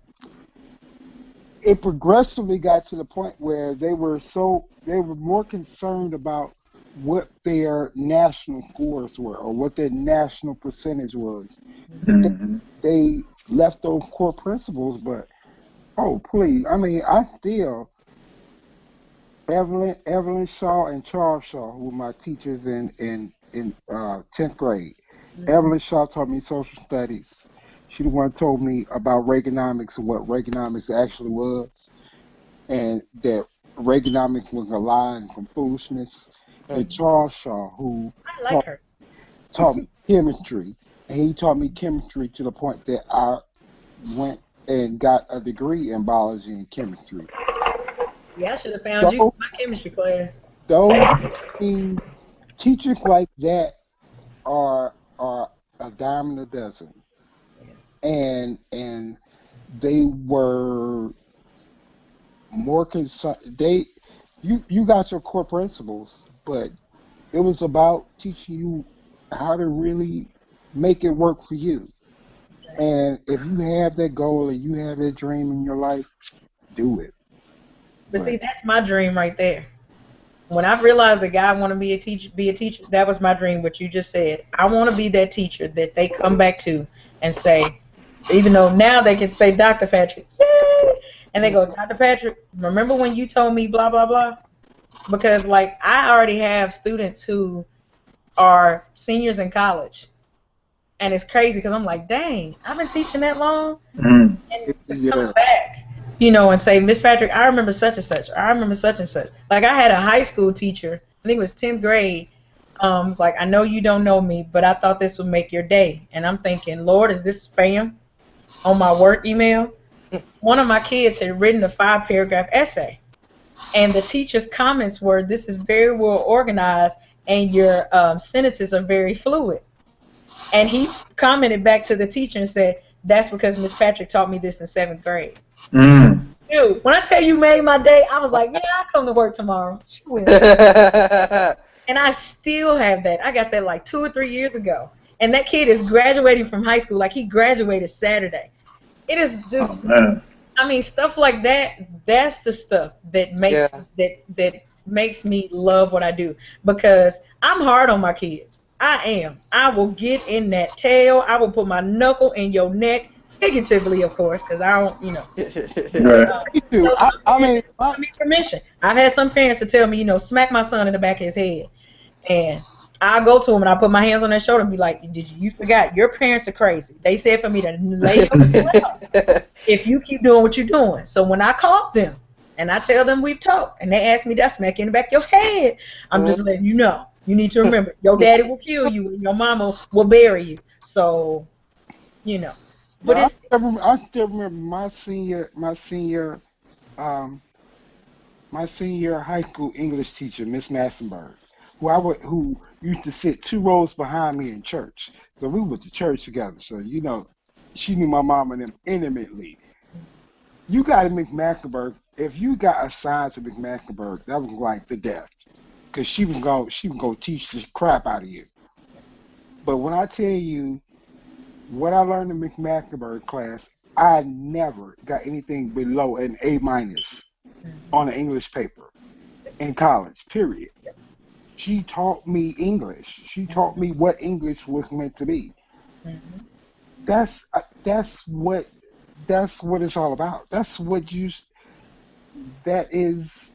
it progressively got to the point where they were more concerned about what their national scores were or what their national percentage was. But Mhm. they left those core principles. But oh please, I mean, I still Evelyn Shaw and Charles Shaw, who were my teachers in 10th grade. Hmm. Evelyn Shaw taught me social studies. She the one who told me about Reaganomics and what Reaganomics actually was, and that Reaganomics was a lie and from foolishness. And Charles Shaw, who I like taught, her. taught me chemistry, and he taught me chemistry to the point that I went and got a degree in biology and chemistry. Yeah, I should have found you for Those, my chemistry class. those things, teachers like that are a dime in a dozen, and they were more concerned. You got your core principles, but it was about teaching you how to really make it work for you. And if you have that goal and you have that dream in your life, do it. But But see, that's my dream right there. When I realized that God wanted me to be a teacher, that was my dream. What you just said, I want to be that teacher that they come back to and say, even though now they can say Dr. Patrick, yay, and they go, Dr. Patrick, remember when you told me blah blah blah? Because like I already have students who are seniors in college, and it's crazy because I'm like, dang, I've been teaching that long, Mm. and to come yeah, back, and say, Miss Patrick, I remember such and such. I remember such and such. Like I had a high school teacher, I think it was 10th grade. It's like, I know you don't know me, but I thought this would make your day. And I'm thinking, Lord, is this spam on my work email? One of my kids had written a 5-paragraph essay, and the teacher's comments were, this is very well organized, and your sentences are very fluid. And he commented back to the teacher and said, that's because Miss Patrick taught me this in 7th grade. Mm. Dude, when I tell you made my day, I was like, yeah, I'll come to work tomorrow. She will. And I still have that. I got that like 2 or 3 years ago. And that kid is graduating from high school. Like he graduated Saturday. It is Oh just, man. I mean, stuff like that. That's the stuff that Yeah. makes me love what I do because I'm hard on my kids. I am. I will get in that tail. I will put my knuckle in your neck, figuratively, of course, because I don't, Right. me too. some I parents mean, give me permission. I've had some parents to tell me, smack my son in the back of his head. And I'll go to him and I'll put my hands on their shoulder and be like, you forgot, your parents are crazy. They said for me to lay your down if you keep doing what you're doing. So when I call them and I tell them we've talked and they ask me that smack you in the back of your head, I'm just letting you know. You need to remember, your daddy will kill you and your mama will bury you. So, you know. But I it's still remember um, my senior high school English teacher, Miss Massenberg, who used to sit 2 rows behind me in church. So we went to church together. So she knew my mom and them intimately. You got to Miss Massenberg. If you got assigned to Miss Massenberg, that was like the death, because she was gonna teach the crap out of you. But when I tell you what I learned in Miss Massenberg class, I never got anything below an A minus on an English paper in college, period. She taught me English. She taught me what English was meant to be. Mhm. That's uh, that's what that's what it's all about. That is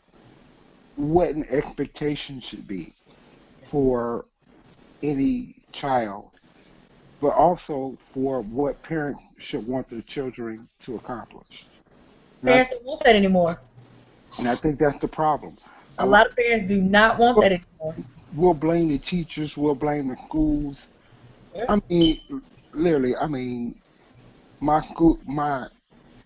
what an expectation should be for any child, but also for what parents should want their children to accomplish. And I Parents don't want that anymore. and I think that's the problem. A A lot lot of parents do not want of that anymore. we'll blame the teachers, we'll blame the schools. Yeah. I mean, literally, I mean, my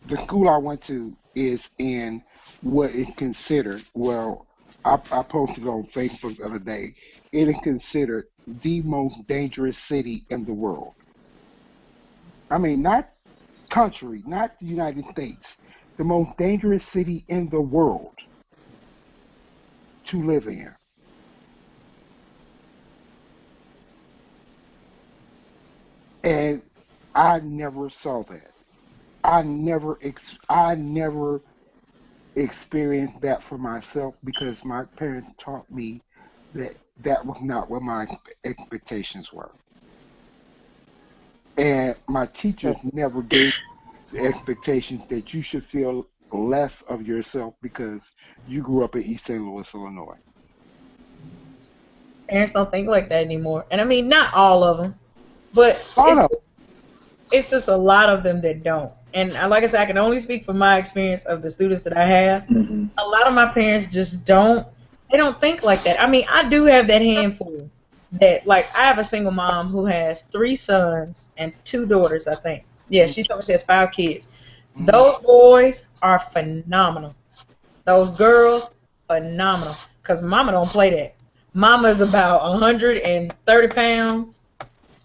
the school I went to is in what is considered, well, I posted on Facebook the other day, it is considered the most dangerous city in the world. I mean, not country, not the United States, the most dangerous city in the world to live in. And I never saw that. I never experienced that for myself because my parents taught me that that was not what my expectations were. And my teachers never gave the expectations that you should feel less of yourself because you grew up in East St. Louis, Illinois. Parents don't think like that anymore. And I mean, not all of them, but Oh no. it's just a lot of them that don't. And like I said, I can only speak from my experience of the students that I have. Hmm. A lot of my parents just don't. They don't think like that. I mean, I do have that handful that, like, I have a single mom who has 3 sons and 2 daughters, I think. Yeah, she told me she has 5 kids. Mhm. Those boys are phenomenal. Those girls, phenomenal. Because mama don't play that. Mama is about 130 pounds.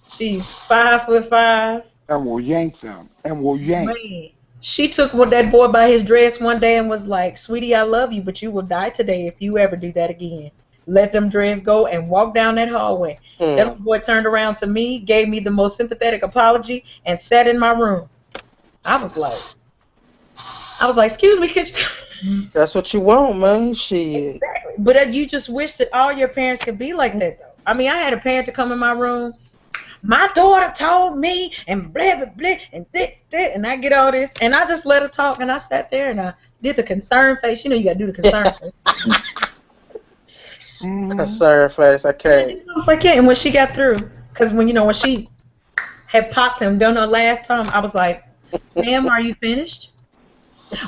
She's 5'5". And will yank them. And will yank. Man, she took that boy by his dress one day and was like, "Sweetie, I love you, but you will die today if you ever do that again." Let them dreads go and walk down that hallway. That Hmm. little boy turned around to me, gave me the most sympathetic apology, and sat in my room. I was like, "Excuse me, could you?" That's what you want, man. Shit. Exactly. But you just wish that all your parents could be like that, though. I mean, I had a parent to come in my room. My daughter told me, and blah blah blah, and this, and I get all this, and I just let her talk, and I sat there and I did the concern face. You know, you gotta do the concern face. Hmm. Concern face. I can't. I was like, yeah. And when she got through, because when she had popped and done her last time, I was like, "Ma'am, are you finished?"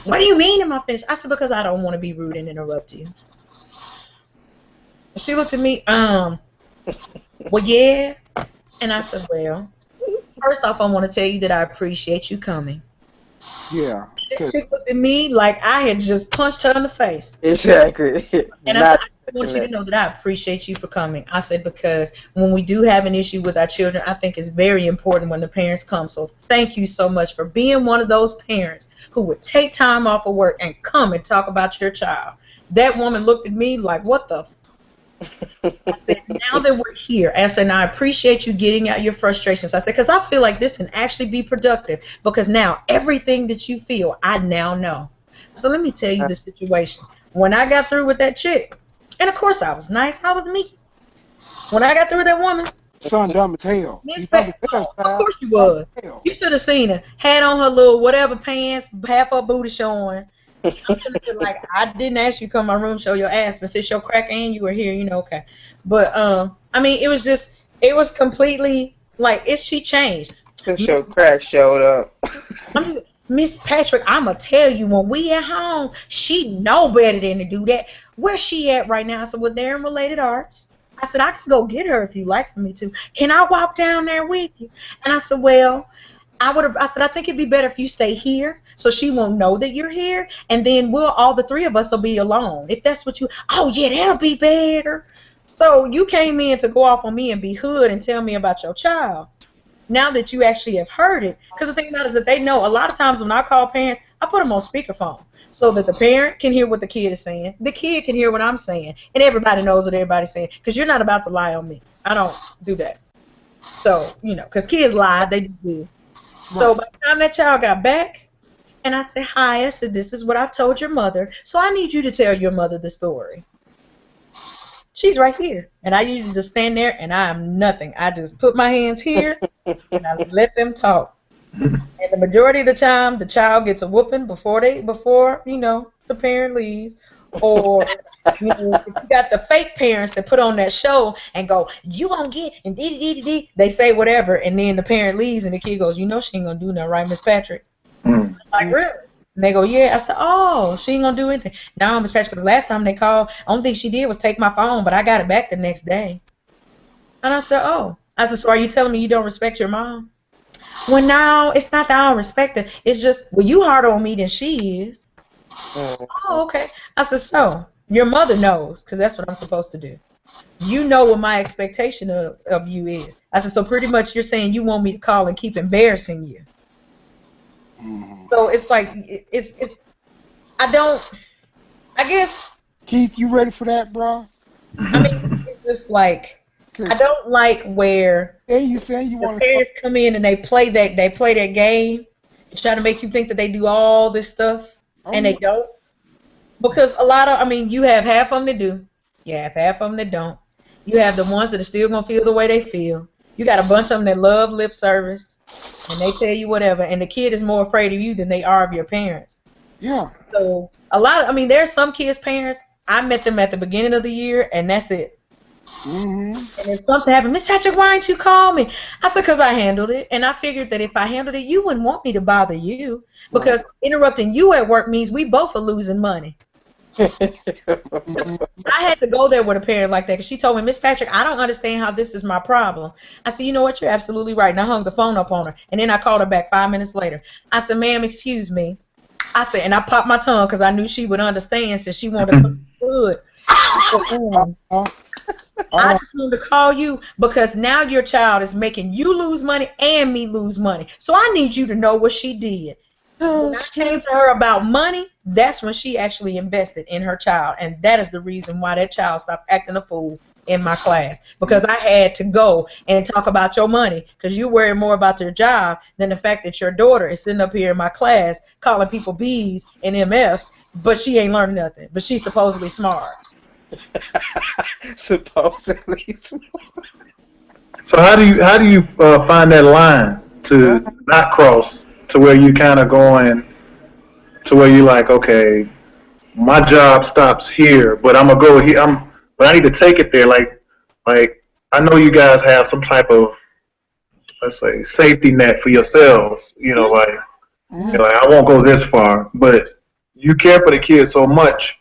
"What do you mean, am I finished?" I said, "Because I don't want to be rude and interrupt you." She looked at me, well, yeah. And I said, "Well, first off, I want to tell you that I appreciate you coming." Yeah. This 'Cause chick looked at me like I had just punched her in the face. Exactly. And I said, Not "I want expecting you to that. know that I appreciate you for coming." I said, "Because when we do have an issue with our children, I think it's very important when the parents come. So thank you so much for being one of those parents who would take time off of work and come and talk about your child." That woman looked at me like, "What the I said, now that we're here," I said, "now I appreciate you getting out your frustrations." I said, "because I feel like this can actually be productive because now everything that you feel, I now know." So let me tell you the situation. When I got through with that chick, and of course I was nice, I was me. When I got through with that woman, son dumb as hell. Miss He's dumb as Pat, hell, oh, of child. course you Dumb was. as hell. You should have seen her. Had on her little whatever pants, half her booty showing. I'm sitting there like, I didn't ask you to come to my room, show your ass, but since your crack and you were here, okay. But I mean, it was completely like she changed. Since your crack showed up. I'm just, Miss Patrick, I'ma tell you when we at home, she know better than to do that. Where's she at right now? I said, well, they're in related arts. I said, I can go get her if you like for me to. Can I walk down there with you? And I said, well, I said, I think it'd be better if you stay here so she won't know that you're here. And then all the three of us will be alone. If that's what oh yeah, that'll be better. So you came in to go off on me and be hood and tell me about your child. Now that you actually have heard it, because the thing about it is that they know a lot of times when I call parents, I put them on speakerphone so that the parent can hear what the kid is saying, the kid can hear what I'm saying, and everybody knows what everybody's saying. Because you're not about to lie on me. I don't do that. So, because kids lie, they do. So by the time that child got back, and I said, hi, I said, this is what I've told your mother, so I need you to tell your mother the story. She's right here. And I usually just stand there, and I am nothing. I just put my hands here, and I let them talk. And the majority of the time, the child gets a whooping before the parent leaves. Or, if you got the fake parents that put on that show and go, you gonna get, and dee. They say whatever, and then the parent leaves, and the kid goes, she ain't gonna do nothing, right, Miss Patrick? I'm like, really? And they go, yeah. I said, oh, she ain't gonna do anything. No, Miss Patrick, because last time they called, only thing she did was take my phone, but I got it back the next day. And I said, oh. I said, so are you telling me you don't respect your mom? Well, no, it's not that I don't respect her. It's just, well, you harder on me than she is. Oh, okay. I said, so your mother knows, because that's what I'm supposed to do. You know what my expectation of you is. I said, so pretty much you're saying you want me to call and keep embarrassing you. So it's like, I guess. Keith, you ready for that, bro? I mean, it's just like, I don't like where you saying you the parents come in and they play that game and try to make you think that they do all this stuff, and they don't. Because you have half of them that do. You have half of them that don't. You have the ones that are still going to feel the way they feel. You got a bunch of them that love lip service, and they tell you whatever, and the kid is more afraid of you than they are of your parents. Yeah. So there's some kids' parents, I met them at the beginning of the year, and that's it. And if something happened, Miss Patrick, why didn't you call me? I said, because I handled it, and I figured that if I handled it, you wouldn't want me to bother you, because interrupting you at work means we both are losing money. I had to go there with a parent like that, because she told me, Miss Patrick, I don't understand how this is my problem. I said, you know what, you're absolutely right, and I hung the phone up on her, and then I called her back 5 minutes later. I said, ma'am, excuse me. I said, and I popped my tongue because I knew she would understand since she wanted to come good. I just wanted to call you because now your child is making you lose money and me lose money. So I need you to know what she did. When I came to her about money, that's when she actually invested in her child. And that is the reason why that child stopped acting a fool in my class. Because I had to go and talk about your money because you worry more about your job than the fact that your daughter is sitting up here in my class calling people B's and MFs, but she ain't learning nothing. But she's supposedly smart. Supposedly smart. So how do you find that line to not cross to where you kind of going to where you're like, okay, my job stops here, but I'm gonna go here. But I need to take it there. Like I know you guys have some type of, let's say, safety net for yourselves. Like I won't go this far, but you care for the kids so much.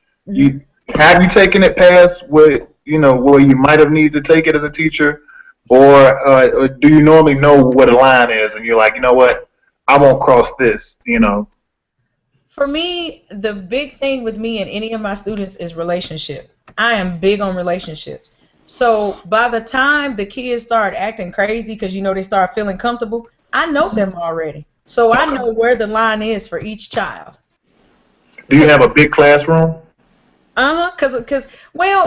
Have you taken it past where you might have needed to take it as a teacher, or do you normally know what a line is and you're like, you know what, I won't cross this, For me, the big thing with me and any of my students is relationship. I am big on relationships. So by the time the kids start acting crazy because, they start feeling comfortable, I know them already. So I know where the line is for each child. Do you have a big classroom? Because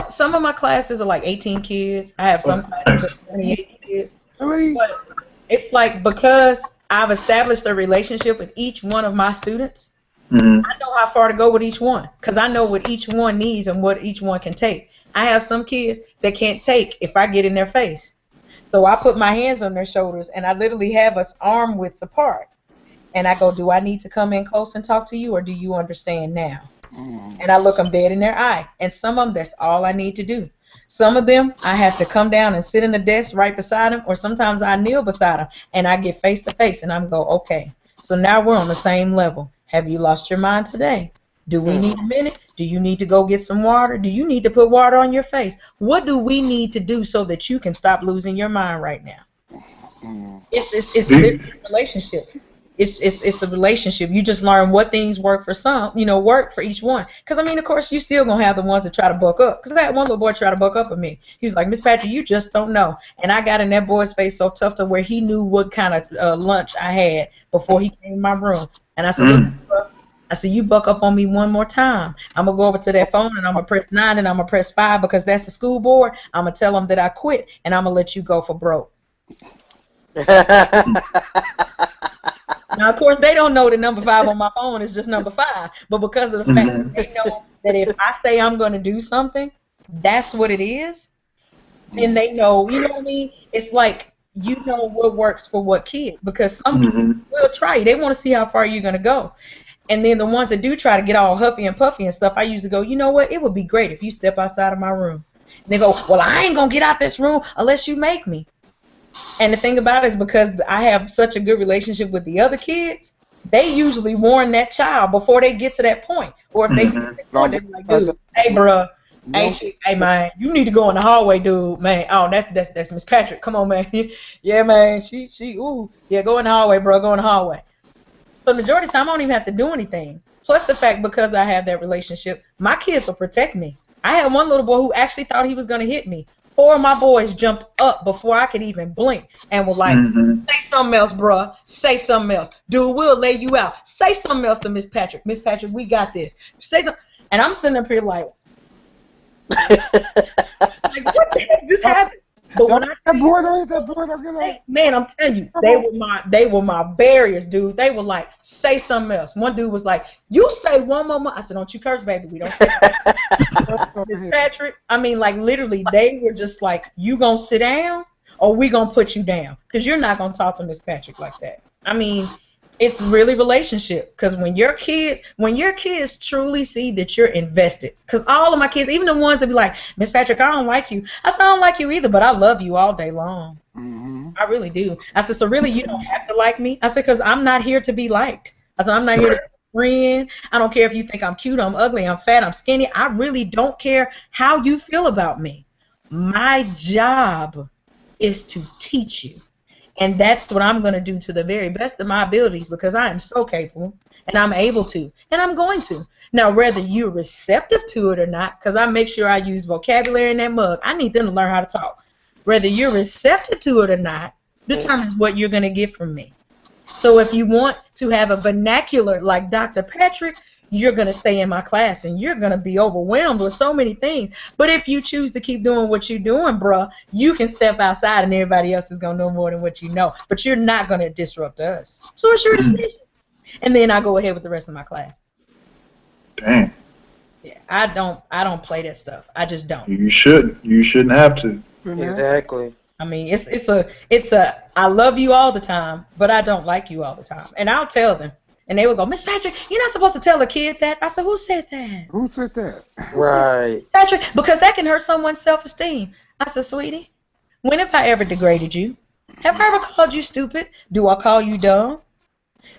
some of my classes are like 18 kids. I have some classes with 28 kids. But it's like because I've established a relationship with each one of my students, I know how far to go with each one because I know what each one needs and what each one can take. I have some kids that can't take if I get in their face. So I put my hands on their shoulders and I literally have us arm widths apart. And I go, do I need to come in close and talk to you or do you understand now? And I look them dead in their eye. And some of them, that's all I need to do. Some of them, I have to come down and sit in the desk right beside them, or sometimes I kneel beside them, and I get face to face, and I'm go, okay, so now we're on the same level. Have you lost your mind today? Do we need a minute? Do you need to go get some water? Do you need to put water on your face? What do we need to do so that you can stop losing your mind right now? It's a relationship. It's a relationship. You just learn what things work for some, work for each one. Because, of course, you still going to have the ones that try to buck up. Because I had one little boy try to buck up at me. He was like, Miss Patrick, you just don't know. And I got in that boy's face so tough to where he knew what kind of lunch I had before he came in my room. And I said, you buck up on me one more time. I'm going to go over to that phone and I'm going to press 9 and I'm going to press 5 because that's the school board. I'm going to tell them that I quit and I'm going to let you go for broke. Now, of course, they don't know that number 5 on my phone is just number 5, but because of the fact that they know that if I say I'm going to do something, that's what it is, then they know, you know what I mean? It's like, you know what works for what kid, because some kids will try you. They want to see how far you're going to go. And then the ones that do try to get all huffy and puffy and stuff, I usually go, you know what? It would be great if you step outside of my room. And they go, well, I ain't going to get out this room unless you make me. And the thing about it is because I have such a good relationship with the other kids, they usually warn that child before they get to that point. Or if they get to that point, they're like, dude, hey, bruh, hey, man, you need to go in the hallway, dude, man. Oh, that's Miss Patrick. Come on, man. Yeah, man, yeah, go in the hallway, bro, go in the hallway. So the majority of the time, I don't even have to do anything. Plus the fact, because I have that relationship, my kids will protect me. I had one little boy who actually thought he was going to hit me. 4 of my boys jumped up before I could even blink and were like, say something else, bruh. Say something else. Dude, we'll lay you out. Say something else to Miss Patrick. Miss Patrick, we got this. Say something. And I'm sitting up here like what the heck just happened? But when man, I'm telling you, they were my barriers, dude. They were like, say something else. One dude was like, you say one more. I said, don't you curse, baby. We don't say that. Miss Patrick, I mean, like literally, they were just like, you gonna sit down or we gonna put you down? Because you're not gonna talk to Miss Patrick like that. I mean, it's really relationship, because when your kids truly see that you're invested, because all of my kids, even the ones that be like, Miss Patrick, I don't like you. I said, I don't like you either, but I love you all day long. I really do. I said, so really you don't have to like me. I said, because I'm not here to be liked. I said, I'm not here to be a friend. I don't care if you think I'm cute, I'm ugly, I'm fat, I'm skinny. I really don't care how you feel about me. My job is to teach you. And that's what I'm going to do to the very best of my abilities, because I am so capable and I'm able to and I'm going to. Now, whether you're receptive to it or not, because I make sure I use vocabulary in that mug. I need them to learn how to talk. Whether you're receptive to it or not determines what you're going to get from me. So if you want to have a vernacular like Dr. Patrick, you're going to stay in my class and you're going to be overwhelmed with so many things. But if you choose to keep doing what you're doing, bruh, you can step outside and everybody else is going to know more than what you know. But you're not going to disrupt us. So it's your decision. And then I go ahead with the rest of my class. Dang. Yeah, I don't play that stuff. I just don't. You shouldn't. You shouldn't have to. Exactly. I mean, it's a I love you all the time, but I don't like you all the time. And I'll tell them. And they would go, Miss Patrick, you're not supposed to tell a kid that. I said, who said that? Who said that? Right. Patrick, because that can hurt someone's self-esteem. I said, sweetie, when have I ever degraded you? Have I ever called you stupid? Do I call you dumb?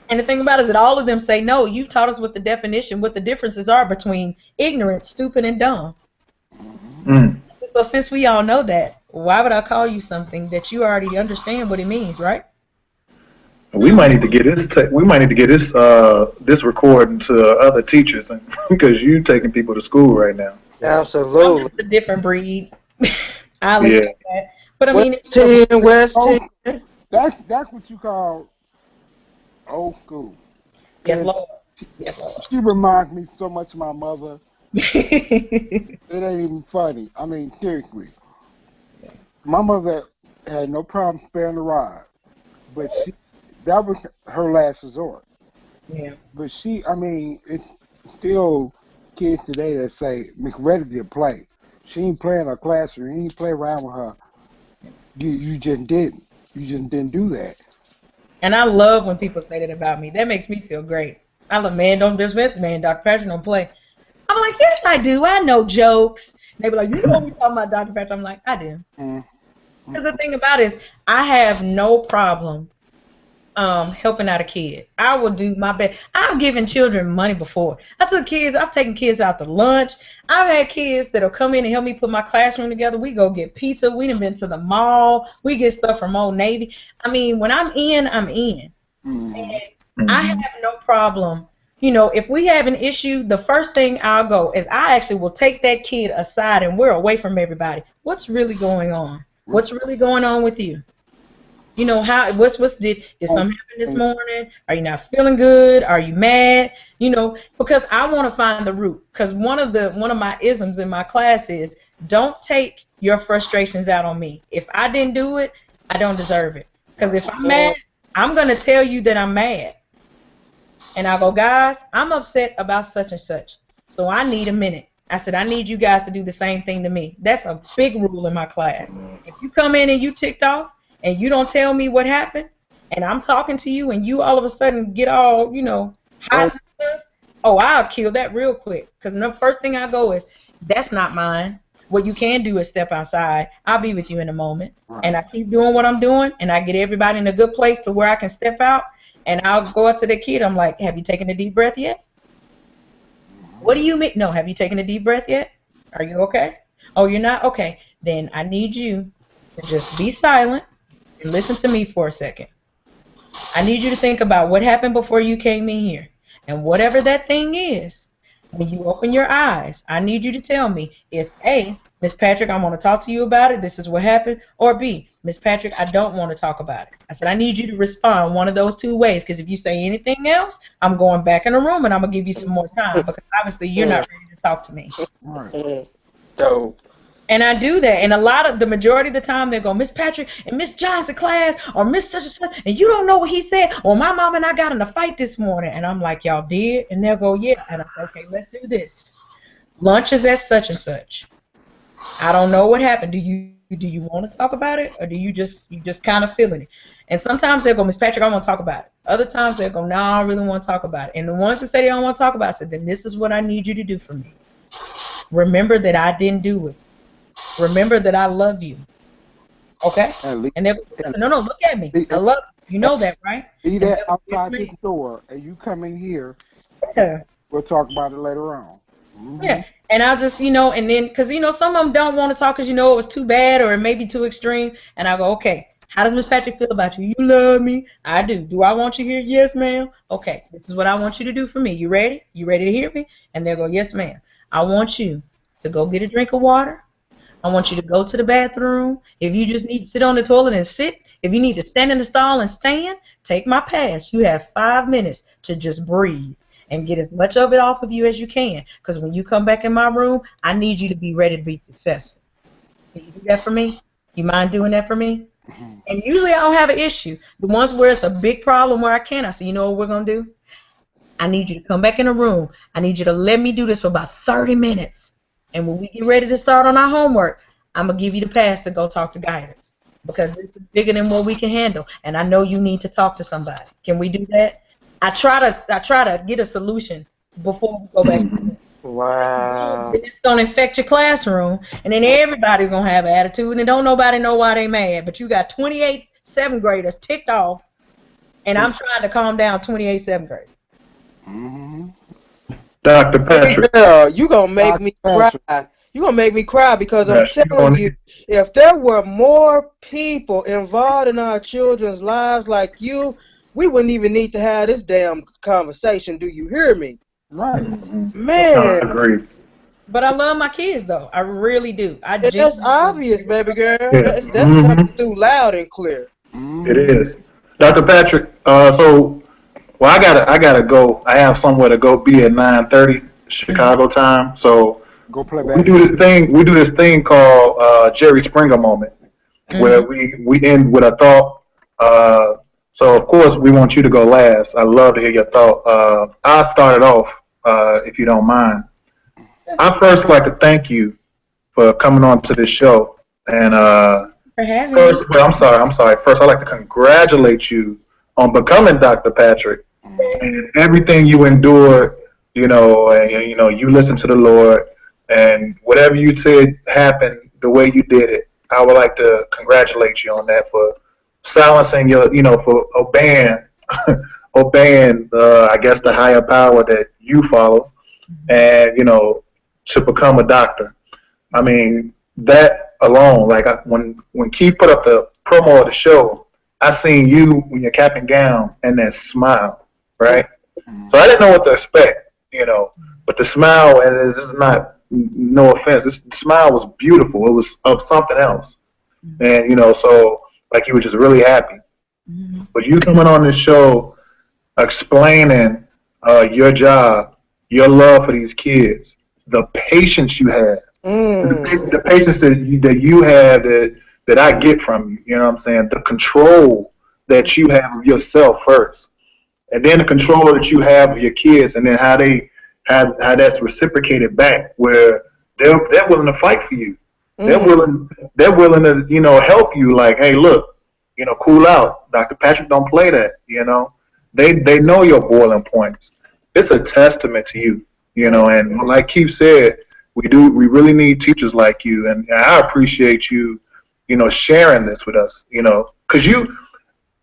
And the thing about it is that all of them say, no, you've taught us what the definition, what the differences are between ignorant, stupid, and dumb. So since we all know that, why would I call you something that you already understand what it means, right? We might need to get this. This recording to other teachers, because you taking people to school right now. Absolutely. I'm just a different breed. I'll accept that. But I mean, West 10. That's what you call old school. Yes, Lord. Yes, Lord. She reminds me so much of my mother. It ain't even funny. I mean, seriously. My mother had no problem sparing the rod, but that was her last resort. Yeah. But it's still kids today that say, Miss Ready to play. She ain't play in her classroom. You ain't play around with her. You just didn't. You just didn't do that. And I love when people say that about me. That makes me feel great. I love, man, don't dismiss, man. Dr. Patrick don't play. I'm like, yes, I do. I know jokes. And they be like, you know what we talking about, Dr. Patrick? I'm like, I do. Because the thing about it is, I have no problem helping out a kid. I will do my best. I've given children money before. I've taken kids out to lunch. I've had kids that'll come in and help me put my classroom together. We go get pizza. We done been to the mall. We get stuff from Old Navy. I mean, when I'm in, I'm in. And I have no problem. You know, if we have an issue, the first thing I'll go is I actually will take that kid aside and we're away from everybody. What's really going on? What's really going on with you? You know, did something happen this morning? Are you not feeling good? Are you mad? You know, because I want to find the root. Because one of my isms in my class is, don't take your frustrations out on me. If I didn't do it, I don't deserve it. Because if I'm mad, I'm going to tell you that I'm mad. And I go, guys, I'm upset about such and such. So I need a minute. I said, I need you guys to do the same thing to me. That's a big rule in my class. If you come in and you ticked off and you don't tell me what happened, and I'm talking to you and you all of a sudden get all, hot and stuff, oh, I'll kill that real quick. Because the first thing I go is, that's not mine. What you can do is step outside. I'll be with you in a moment. Right. And I keep doing what I'm doing, and I get everybody in a good place to where I can step out, and I'll go up to the kid. I'm like, have you taken a deep breath yet? What do you mean? No, have you taken a deep breath yet? Are you okay? Oh, you're not? Okay. Then I need you to just be silent and listen to me for a second. I need you to think about what happened before you came in here. And whatever that thing is, when you open your eyes, I need you to tell me if A, Miss Patrick, I want to talk to you about it, this is what happened, or B, Miss Patrick, I don't want to talk about it. I said, I need you to respond one of those two ways, because if you say anything else, I'm going back in the room and I'm going to give you some more time, because obviously you're not ready to talk to me. Right. Dope. And I do that, and the majority of the time they go, Miss Patrick and Miss Johnson class, or Miss such and such, and you don't know what he said, or my mom and I got in a fight this morning, and I'm like, y'all did? And they'll go, yeah, and I'm like, okay, let's do this. Lunch is at such and such. I don't know what happened. Do you want to talk about it, or do you just kind of feeling it? And sometimes they'll go, Miss Patrick, I want to talk about it. Other times they'll go, no, I don't really want to talk about it. And the ones that say they don't want to talk about it, I said, then this is what I need you to do for me. Remember that I didn't do it. Remember that I love you. Okay? And they're saying, no, look at me. I love you. You know that, right? Be that outside the door, and you come in here. Yeah. We'll talk about it later on. Mm-hmm. Yeah. And I'll just, and then, because, some of them don't want to talk because, it was too bad or it may be too extreme. And I go, okay, how does Miss Patrick feel about you? You love me. I do. Do I want you here? Yes, ma'am. Okay, this is what I want you to do for me. You ready? You ready to hear me? And they'll go, yes, ma'am. I want you to go get a drink of water. I want you to go to the bathroom. If you just need to sit on the toilet and sit, if you need to stand in the stall and stand, take my pass. You have 5 minutes to just breathe and get as much of it off of you as you can. Because when you come back in my room, I need you to be ready to be successful. Can you do that for me? You mind doing that for me? Mm-hmm. And usually I don't have an issue. The ones where it's a big problem where I can't, I say, you know what we're going to do? I need you to come back in the room. I need you to let me do this for about 30 minutes. And when we get ready to start on our homework, I'm going to give you the pass to go talk to guidance. Because this is bigger than what we can handle. And I know you need to talk to somebody. Can we do that? I try to get a solution before we go back. Wow. It's going to infect your classroom. And then everybody's going to have an attitude. And don't nobody know why they mad. But you got 28 7th graders ticked off. And I'm trying to calm down 28 7th graders. Mm-hmm. Dr. Patrick. Girl, you gonna make me cry. You gonna make me cry because I'm telling you, if there were more people involved in our children's lives like you, we wouldn't even need to have this damn conversation. Do you hear me? Right. Man. I agree. But I love my kids though. I really do. That's obvious, baby girl. Yeah. That's coming through loud and clear. It is. Dr. Patrick, I gotta go. I have somewhere to go be at 9:30 Chicago time. So go play we do this thing called Jerry Springer moment, where we end with a thought. So of course we want you to go last. I love to hear your thought. I'll start it off if you don't mind. I first like to thank you for coming on to this show. And for having first, me. well, I'm sorry. First, I'd like to congratulate you on becoming Dr. Patrick. And everything you endured, and you listened to the Lord, and whatever you said happened the way you did it, I would like to congratulate you on that for silencing for obeying, I guess the higher power that you follow, and to become a doctor. I mean, that alone, like when Keith put up the promo of the show, I seen you in your cap and gown and that smile. Right? So I didn't know what to expect, but the smile, and this is not, no offense, the smile was beautiful. It was of something else. And, so like you were just really happy. But you coming on this show explaining your job, your love for these kids, the patience you have, the patience that you have that I get from you, you know what I'm saying? The control that you have of yourself first. and then the control that you have of your kids, and then how that's reciprocated back, where they're willing to fight for you. They're willing to, help you. Like, hey, look, cool out. Dr. Patrick don't play that. They know your boiling points. It's a testament to you. And like Keith said, we really need teachers like you, and I appreciate you, sharing this with us. Because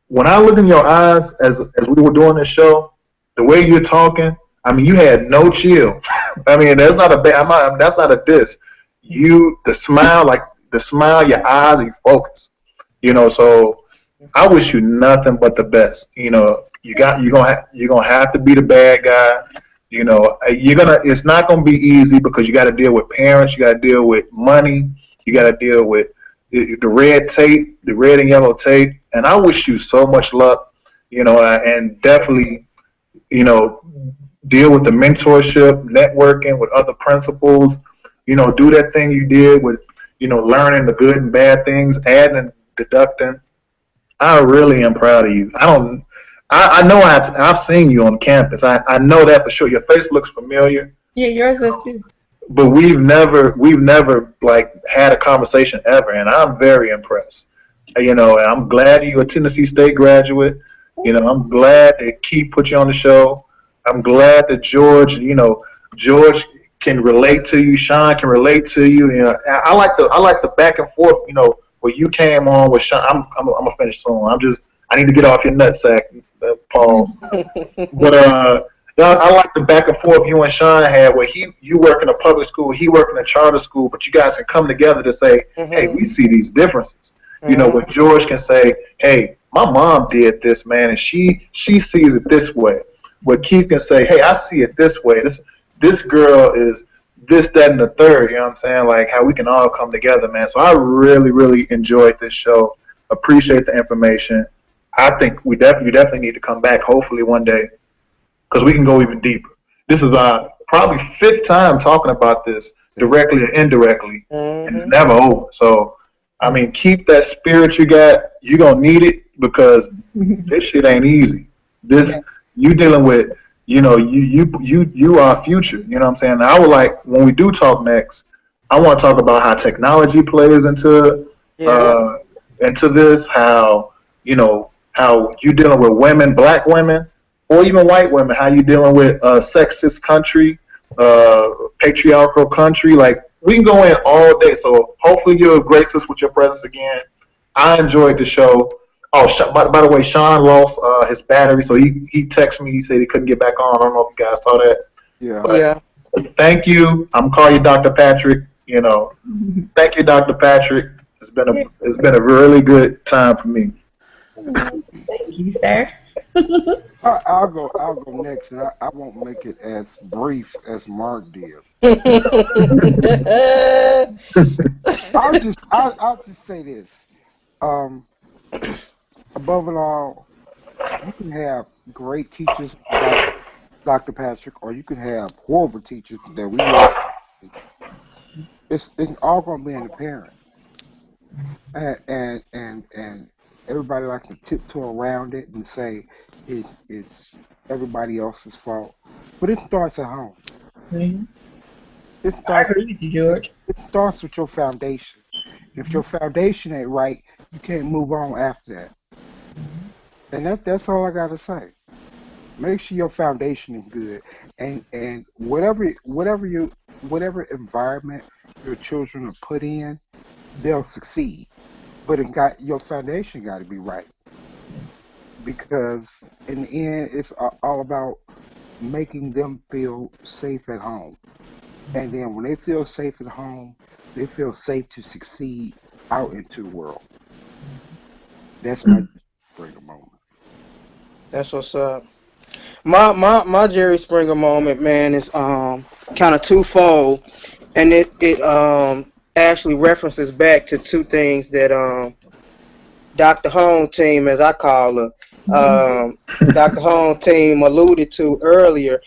when I look in your eyes as we were doing this show, the way you're talking, I mean, you had no chill. I mean, that's not that's not a diss. The smile, your eyes, you focus. So I wish you nothing but the best. You're gonna have to be the bad guy. It's not gonna be easy because you got to deal with parents, you got to deal with money, you got to deal with the red tape, the red and yellow tape. And I wish you so much luck. And definitely, deal with the mentorship, networking with other principals. Do that thing you did with, learning the good and bad things, adding and deducting. I really am proud of you. I know I've seen you on campus. I know that for sure. Your face looks familiar. Yeah, yours does too. But we've never like had a conversation ever, and I'm very impressed. And I'm glad you're a Tennessee State graduate. I'm glad that Keith put you on the show. I'm glad that George can relate to you. Sean can relate to you. I like the back and forth. Where you came on with Sean. I'm gonna finish soon. I need to get off your nutsack, Paul. But I like the back and forth you and Sean had, where you work in a public school, he work in a charter school, but you guys can come together to say, hey, we see these differences. Where George can say, hey, my mom did this, man, and she sees it this way. Where Keith can say, hey, I see it this way. This girl is this, that, and the third. You know what I'm saying? Like how we can all come together, man. So I really, really enjoyed this show. Appreciate the information. I think you definitely need to come back, hopefully one day, because we can go even deeper. This is our probably 5th time talking about this directly or indirectly, and it's never over. So, I mean, keep that spirit you got. You're going to need it because this shit ain't easy. You dealing with, you are future. You know what I'm saying? Now, I would like, when we do talk next, I want to talk about how technology plays into this, how you dealing with women, black women, or even white women, how you dealing with a sexist country, patriarchal country. Like, we can go in all day. So hopefully you'll grace us with your presence again. I enjoyed the show. Oh, by the way, Sean lost his battery, so he texted me. He said he couldn't get back on. I don't know if you guys saw that. Yeah. But thank you. I'm gonna call you Dr. Patrick. Thank you, Dr. Patrick. It's been a really good time for me. Thank you, sir. I'll go next, and I won't make it as brief as Mark did. I'll just say this. Above it all, you can have great teachers like Dr. Patrick, or you can have horrible teachers that we love. It's all going to be in the parent, and everybody likes to tiptoe around it and say it's everybody else's fault, but it starts at home. Mm-hmm. I agree with you, George. It starts with your foundation. If your foundation ain't right, you can't move on after that. And that's all I gotta say. Make sure your foundation is good, and whatever environment your children are put in, they'll succeed. But your foundation got to be right, because in the end, it's all about making them feel safe at home. And then when they feel safe at home, they feel safe to succeed out into the world. That's my Springer moment. That's what's up. My Jerry Springer moment, man, is kind of twofold, and it actually references back to two things that Dr. Home team, as I call her, Dr. Home team alluded to earlier.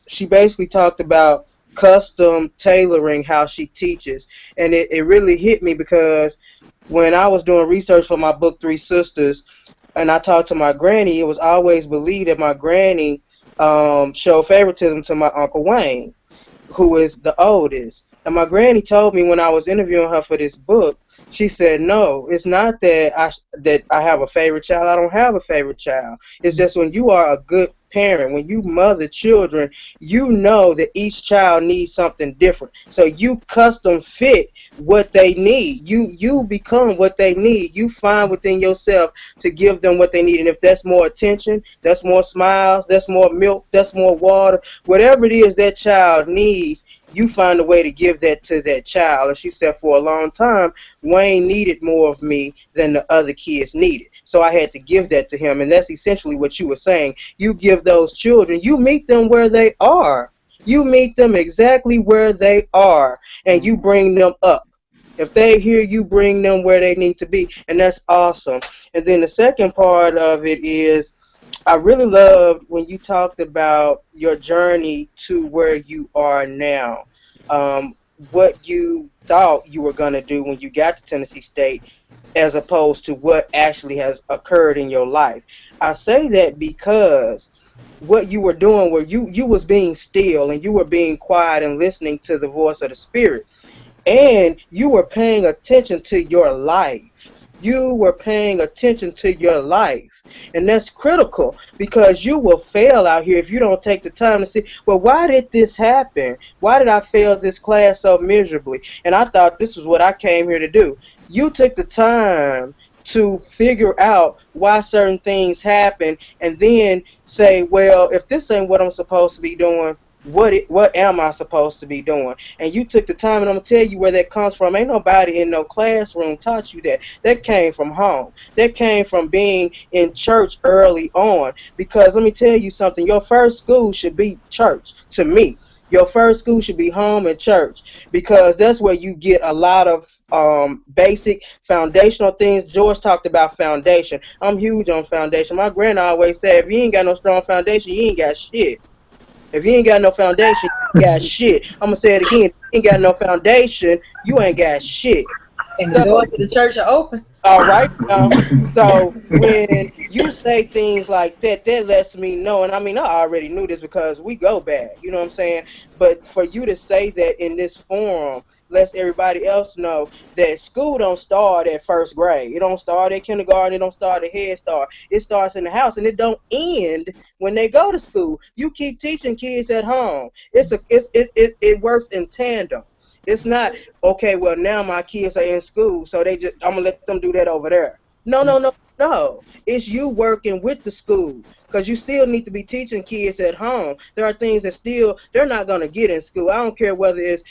She basically talked about custom tailoring how she teaches, and it really hit me because when I was doing research for my book Three Sisters, and I talked to my granny, it was always believed that my granny showed favoritism to my Uncle Wayne, who is the oldest. And my granny told me when I was interviewing her for this book, she said, "No, it's not that I have a favorite child. I don't have a favorite child. It's just when you are a good parent, when you mother children, you know that each child needs something different. So you custom fit what they need. You become what they need. You find within yourself to give them what they need. And if that's more attention, that's more smiles, that's more milk, that's more water, whatever it is that child needs, you find a way to give that to that child." And she said for a long time, Wayne needed more of me than the other kids needed. So I had to give that to him. And that's essentially what you were saying. You give those children, you meet them where they are. You meet them exactly where they are, and you bring them up. If they hear you, bring them where they need to be. And that's awesome. And then the second part of it is, I really loved when you talked about your journey to where you are now. What you thought you were going to do when you got to Tennessee State as opposed to what actually has occurred in your life. I say that because what you were doing where you was being still and you were being quiet and listening to the voice of the Spirit, and you were paying attention to your life. You were paying attention to your life. And that's critical because you will fail out here if you don't take the time to see, well, why did this happen? Why did I fail this class so miserably? And I thought this was what I came here to do. You took the time to figure out why certain things happen and then say, well, if this ain't what I'm supposed to be doing, what am I supposed to be doing? And you took the time, and I'm going to tell you where that comes from. Ain't nobody in no classroom taught you that. That came from home. That came from being in church early on. Because let me tell you something, your first school should be church to me. Your first school should be home and church because that's where you get a lot of basic foundational things. George talked about foundation. I'm huge on foundation. My grandma always said, if you ain't got no strong foundation, you ain't got shit. If you ain't got no foundation, you ain't got shit. I'm going to say it again. If you ain't got no foundation, you ain't got shit. And the doors to the church are open. All right now. So when you say things like that, that lets me know, and I mean, I already knew this because we go back, you know what I'm saying? But for you to say that in this forum lets everybody else know that school don't start at first grade. It don't start at kindergarten. It don't start at Head Start. It starts in the house, and it don't end when they go to school. You keep teaching kids at home. It works in tandem. It's not, okay, well, now my kids are in school, so I'm going to let them do that over there. No, no, no, no. It's you working with the school because you still need to be teaching kids at home. There are things that they're not going to get in school. I don't care whether it's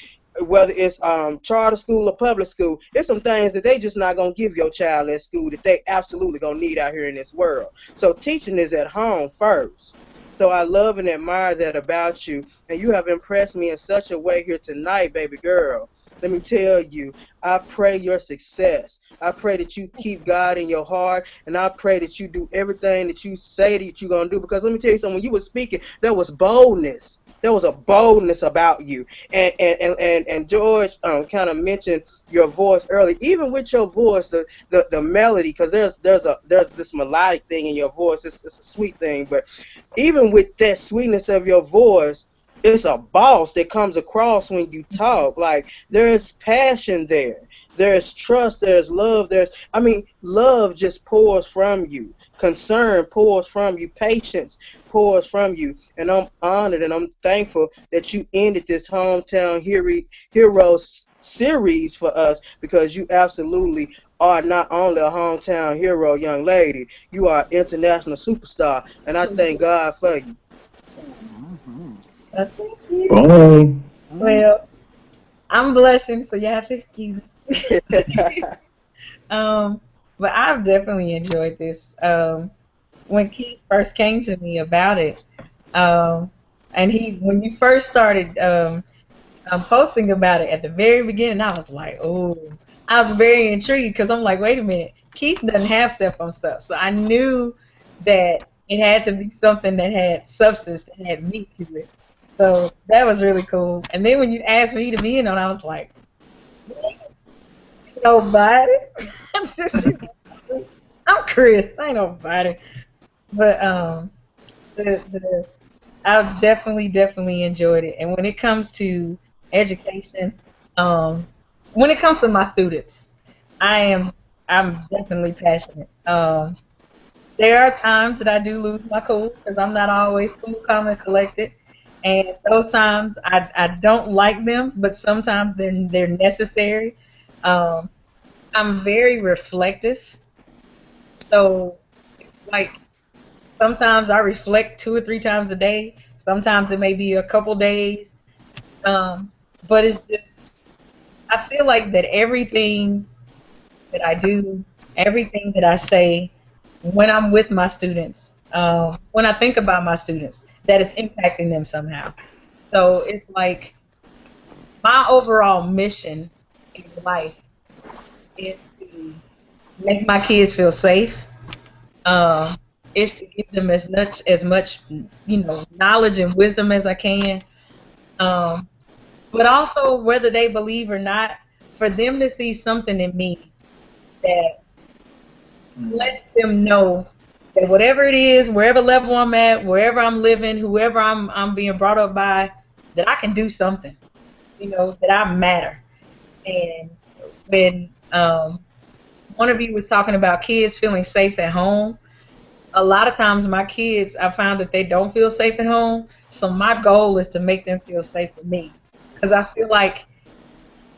charter school or public school. There's some things that they just not going to give your child at school that they absolutely going to need out here in this world. So teaching is at home first. So I love and admire that about you, and you have impressed me in such a way here tonight, baby girl. Let me tell you, I pray your success. I pray that you keep God in your heart, and I pray that you do everything that you say that you're going to do, because let me tell you something, when you were speaking, there was boldness. There was a boldness about you, and George kind of mentioned your voice early. Even with your voice, the melody, because there's this melodic thing in your voice. It's a sweet thing, but even with that sweetness of your voice, it's a boss that comes across when you talk. Like there's passion there, there's trust, there's love. Love just pours from you. Concern pours from you. Patience pours from you. And I'm honored and I'm thankful that you ended this Hometown Heroes series for us, because you absolutely are not only a hometown hero, young lady, you are an international superstar, and I thank God for you. Thank you. Boom. Well, I'm blushing, so you have to excuse me. But I've definitely enjoyed this. When Keith first came to me about it, um, and when you first started posting about it at the very beginning, I was like, oh, I was very intrigued because I'm like, wait a minute, Keith doesn't have step on stuff, so I knew that it had to be something that had substance, that had meat to it. So that was really cool. And then when you asked me to be in on, I was like, nobody. just, I'm Chris. I ain't nobody. But the I've definitely enjoyed it. And when it comes to education, um, when it comes to my students, I am I'm definitely passionate. There are times that I do lose my cool because I'm not always cool, calm, and collected. And those times I don't like them, but sometimes they're necessary. Um, I'm very reflective, so it's like sometimes I reflect 2 or 3 times a day. Sometimes it may be a couple days. Um, but it's just I feel like that everything that I do, everything that I say, when I'm with my students, when I think about my students, that is impacting them somehow. So it's like my overall mission in life is to make my kids feel safe. Um, is to give them as much knowledge and wisdom as I can. Um, but also whether they believe or not, for them to see something in me that lets them know that whatever it is, wherever level I'm at, wherever I'm living, whoever I'm being brought up by, that I can do something, that I matter. And when one of you was talking about kids feeling safe at home, a lot of times my kids, I found that they don't feel safe at home. So my goal is to make them feel safe with me. Because I feel like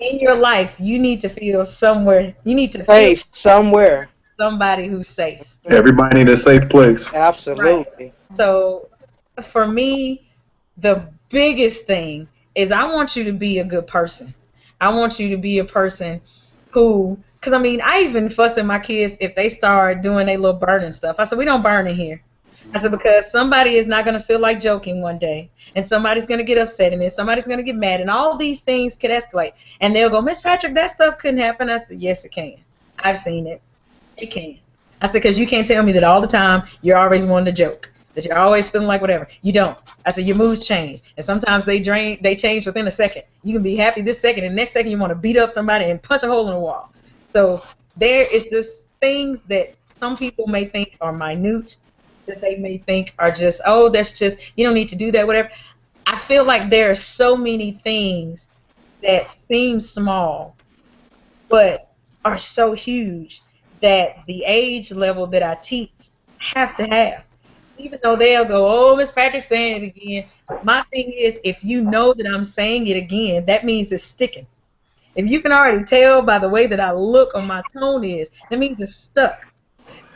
in your life, you need to feel somewhere, you need to feel Safe somewhere. somebody who's safe. Everybody need a safe place. Right. Absolutely. So for me, the biggest thing is I want you to be a good person. I want you to be a person who, because I mean, I even fuss at my kids if they start doing their little burning stuff. I said, we don't burn in here. I said, because somebody is not going to feel like joking one day, and somebody's going to get upset, and then somebody's going to get mad, and all these things could escalate. And they'll go, Miss Patrick, that stuff couldn't happen. I said, yes, it can. I've seen it. It can. I said, because you can't tell me that all the time you're always wanting to joke, that you're always feeling like whatever. You don't. I said, your moods change, and sometimes they change within a second. You can be happy this second, and the next second you want to beat up somebody and punch a hole in the wall. So there is just things that some people may think are minute, that they may think are just, oh, that's just, you don't need to do that, whatever. I feel like there are so many things that seem small, but are so huge that the age level that I teach have to have. Even though they'll go, oh, Miss Patrick's saying it again. My thing is, if you know that I'm saying it again, that means it's sticking. If you can already tell by the way that I look or my tone is, that means it's stuck.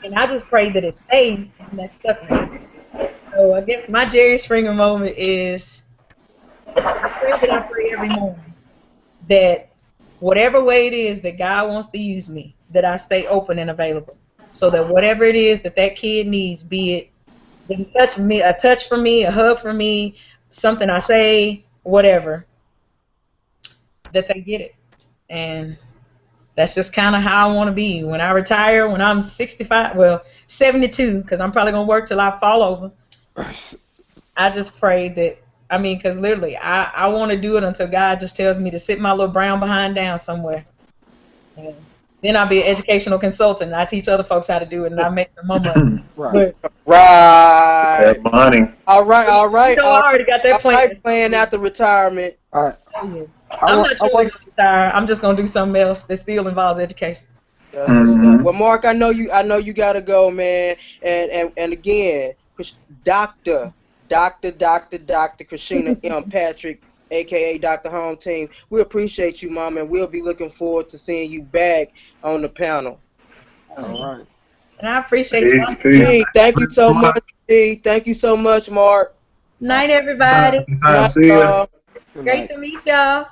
And I just pray that it stays in that stuckness. So I guess my Jerry Springer moment is I pray every morning that whatever way it is that God wants to use me, that I stay open and available. So that whatever it is that that kid needs, be it a touch from me, a hug from me, something I say, whatever, that they get it. And that's just kind of how I want to be. When I retire, when I'm 65, well, 72, because I'm probably going to work till I fall over, I just pray that, I mean, because literally, I want to do it until God just tells me to sit my little brown behind down somewhere. And then I'll be an educational consultant, and I teach other folks how to do it, and I make some more money. Right. Right. That money. All right. I already got that plan. Plan after retirement. All right. I'm not truly going to retire. I'm just going to do something else that still involves education. That's good stuff. Well, Mark, I know you gotta go, man. And again, Dr. Krishenna M. Patrick, aka Dr. Home Team, we appreciate you, Mom, and we'll be looking forward to seeing you back on the panel. All right. And I appreciate you. Thank you so much. Thank you so much, Mark. Night, everybody. See ya. Great to meet y'all.